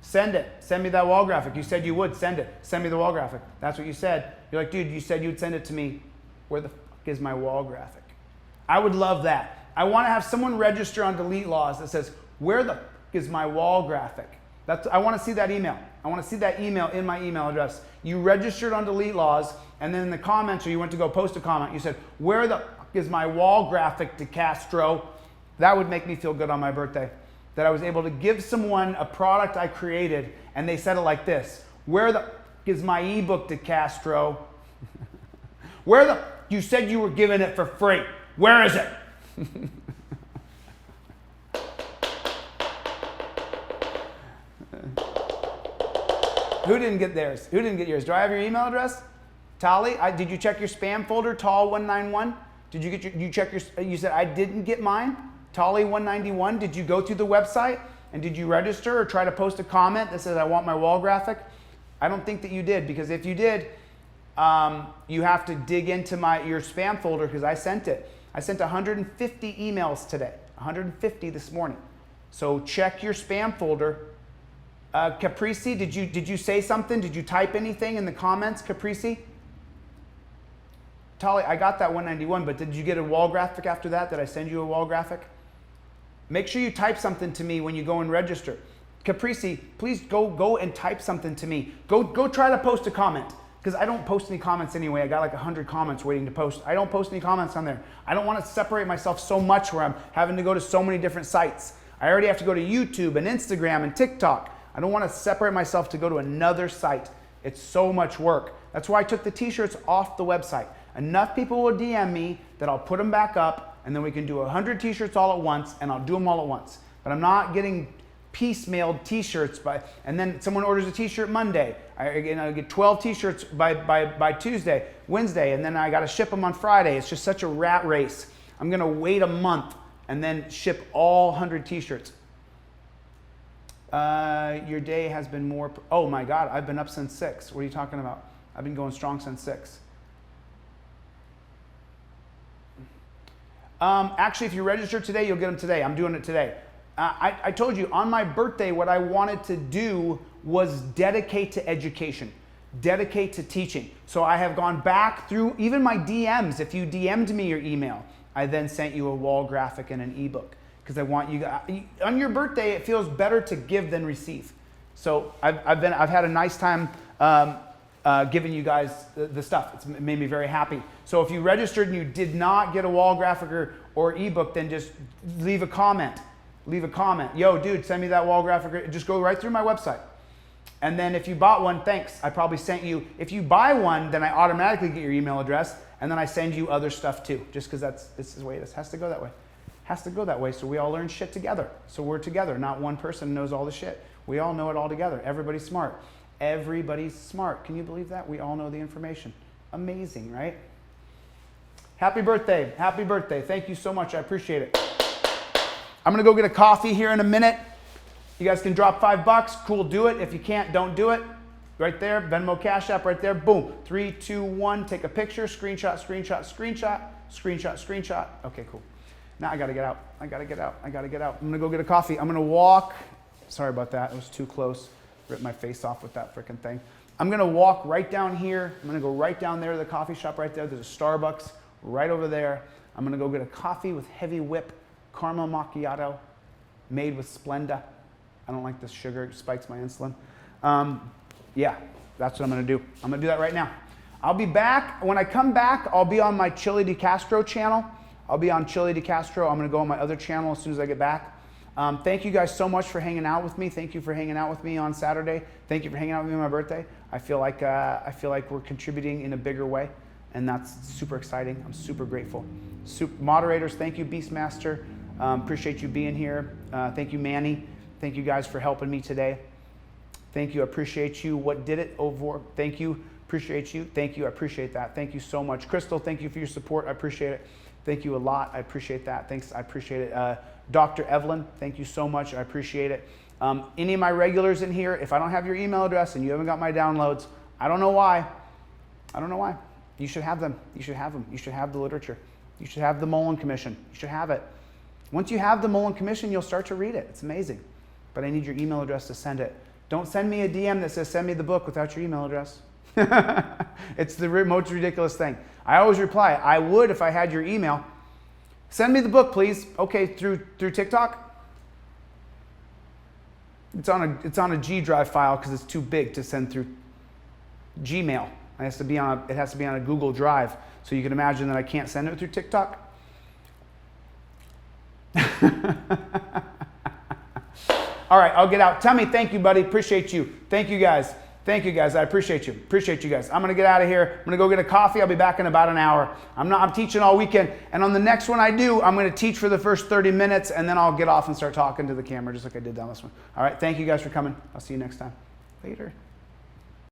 Send it. Send me that wall graphic. You said you would. Send it. Send me the wall graphic. That's what you said. You're like, dude, you said you'd send it to me. Where the fuck is my wall graphic? I would love that. I want to have someone register on Delete Laws that says, where the fuck is my wall graphic? I want to see that email. I want to see that email in my email address. You registered on Delete Laws, and then in the comments, or you went to go post a comment, you said, where the fuck is my wall graphic, DeCastro? That would make me feel good on my birthday. that I was able to give someone a product I created, and they said it like this: where the is my ebook, DeCastro? Where the, you said you were giving it for free. Where is it? Who didn't get theirs? Who didn't get yours? Do I have your email address? Tali, did you check your spam folder, Tall191? Did you get you check your, you said I didn't get mine? Tali191, did you go through the website and did you register or try to post a comment that says I want my wall graphic? I don't think that you did, because if you did, you have to dig into your spam folder, because I sent it. I sent 150 emails today, 150 this morning. So check your spam folder. Caprisi, did you say something? Did you type anything in the comments, Caprisi? Tali, I got that 191, but did you get a wall graphic after that? Did I send you a wall graphic? Make sure you type something to me when you go and register. Caprisi, please go and type something to me. Go try to post a comment, because I don't post any comments anyway. I got like 100 comments waiting to post. I don't post any comments on there. I don't want to separate myself so much where I'm having to go to so many different sites. I already have to go to YouTube and Instagram and TikTok. I don't want to separate myself to go to another site. It's so much work. That's why I took the t-shirts off the website. Enough people will DM me that I'll put them back up, and then we can do 100 t-shirts all at once, and I'll do them all at once. But I'm not getting piecemealed t-shirts and then someone orders a t-shirt Monday. I get 12 t-shirts by Tuesday, Wednesday, and then I got to ship them on Friday. It's just such a rat race. I'm going to wait a month and then ship all 100 t-shirts. Your day has been more, oh my God, I've been up since 6. What are you talking about? I've been going strong since 6. Actually, if you register today, you'll get them today. I'm doing it today. I told you on my birthday, what I wanted to do was dedicate to education, dedicate to teaching. So I have gone back through even my DMs. If you DM'd me your email, I then sent you a wall graphic and an ebook, because I want you, on your birthday, it feels better to give than receive. So I've had a nice time giving you guys the stuff. It's made me very happy. So if you registered and you did not get a wall graphic or ebook, then just leave a comment. Leave a comment. Yo, dude, send me that wall graphic. Just go right through my website. And then if you bought one, thanks. I probably sent you. If you buy one, then I automatically get your email address, and then I send you other stuff too, just because this is the way it is. Has to go that way. Has to go that way, so we all learn shit together. So we're together. Not one person knows all the shit. We all know it all together. Everybody's smart. Everybody's smart. Can you believe that? We all know the information. Amazing, right? Happy birthday. Happy birthday. Thank you so much. I appreciate it. I'm going to go get a coffee here in a minute. You guys can drop $5. Cool, do it. If you can't, don't do it. Right there, Venmo, Cash App, right there. Boom. 3, 2, 1. Take a picture. Screenshot, screenshot, screenshot. Screenshot, screenshot. Okay, cool. Now I got to get out. I got to get out. I got to get out. I'm going to go get a coffee. I'm going to walk. Sorry about that. It was too close. Ripped my face off with that freaking thing. I'm going to walk right down here. I'm going to go right down there to the coffee shop right there. There's a Starbucks right over there. I'm going to go get a coffee with heavy whip, caramel macchiato, made with Splenda. I don't like this sugar. It spikes my insulin. Yeah, that's what I'm going to do. I'm going to do that right now. I'll be back. When I come back, I'll be on my Chili DeCastro channel. I'll be on Chili DeCastro. I'm going to go on my other channel as soon as I get back. Thank you guys so much for hanging out with me. Thank you for hanging out with me on Saturday. Thank you for hanging out with me on my birthday. I feel like we're contributing in a bigger way, and that's super exciting. I'm super grateful. Moderators, thank you, Beastmaster. Appreciate you being here. Thank you, Manny. Thank you guys for helping me today. Thank you. I appreciate you. What did it over? Thank you. Appreciate you. Thank you. I appreciate that. Thank you so much. Crystal, thank you for your support. I appreciate it. Thank you a lot. I appreciate that. Thanks. I appreciate it. Dr. Evelyn, thank you so much. I appreciate it. Any of my regulars in here, if I don't have your email address and you haven't got my downloads, I don't know why. I don't know why. You should have them. You should have them. You should have the literature. You should have the Mullen Commission. You should have it. Once you have the Mullen Commission, you'll start to read it. It's amazing. But I need your email address to send it. Don't send me a DM that says, send me the book without your email address. It's the most ridiculous thing. I always reply, I would if I had your email. Send me the book, please. Okay, through TikTok? It's on a G drive file because it's too big to send through Gmail. It has to be on a Google Drive. So you can imagine that I can't send it through TikTok. All right, I'll get out. Tell me thank you, buddy. Appreciate you. Thank you, guys. Thank you, guys. I appreciate you. Appreciate you guys. I'm going to get out of here. I'm going to go get a coffee. I'll be back in about an hour. I'm teaching all weekend. And on the next one I do, I'm going to teach for the first 30 minutes, and then I'll get off and start talking to the camera just like I did on this one. All right. Thank you guys for coming. I'll see you next time. Later.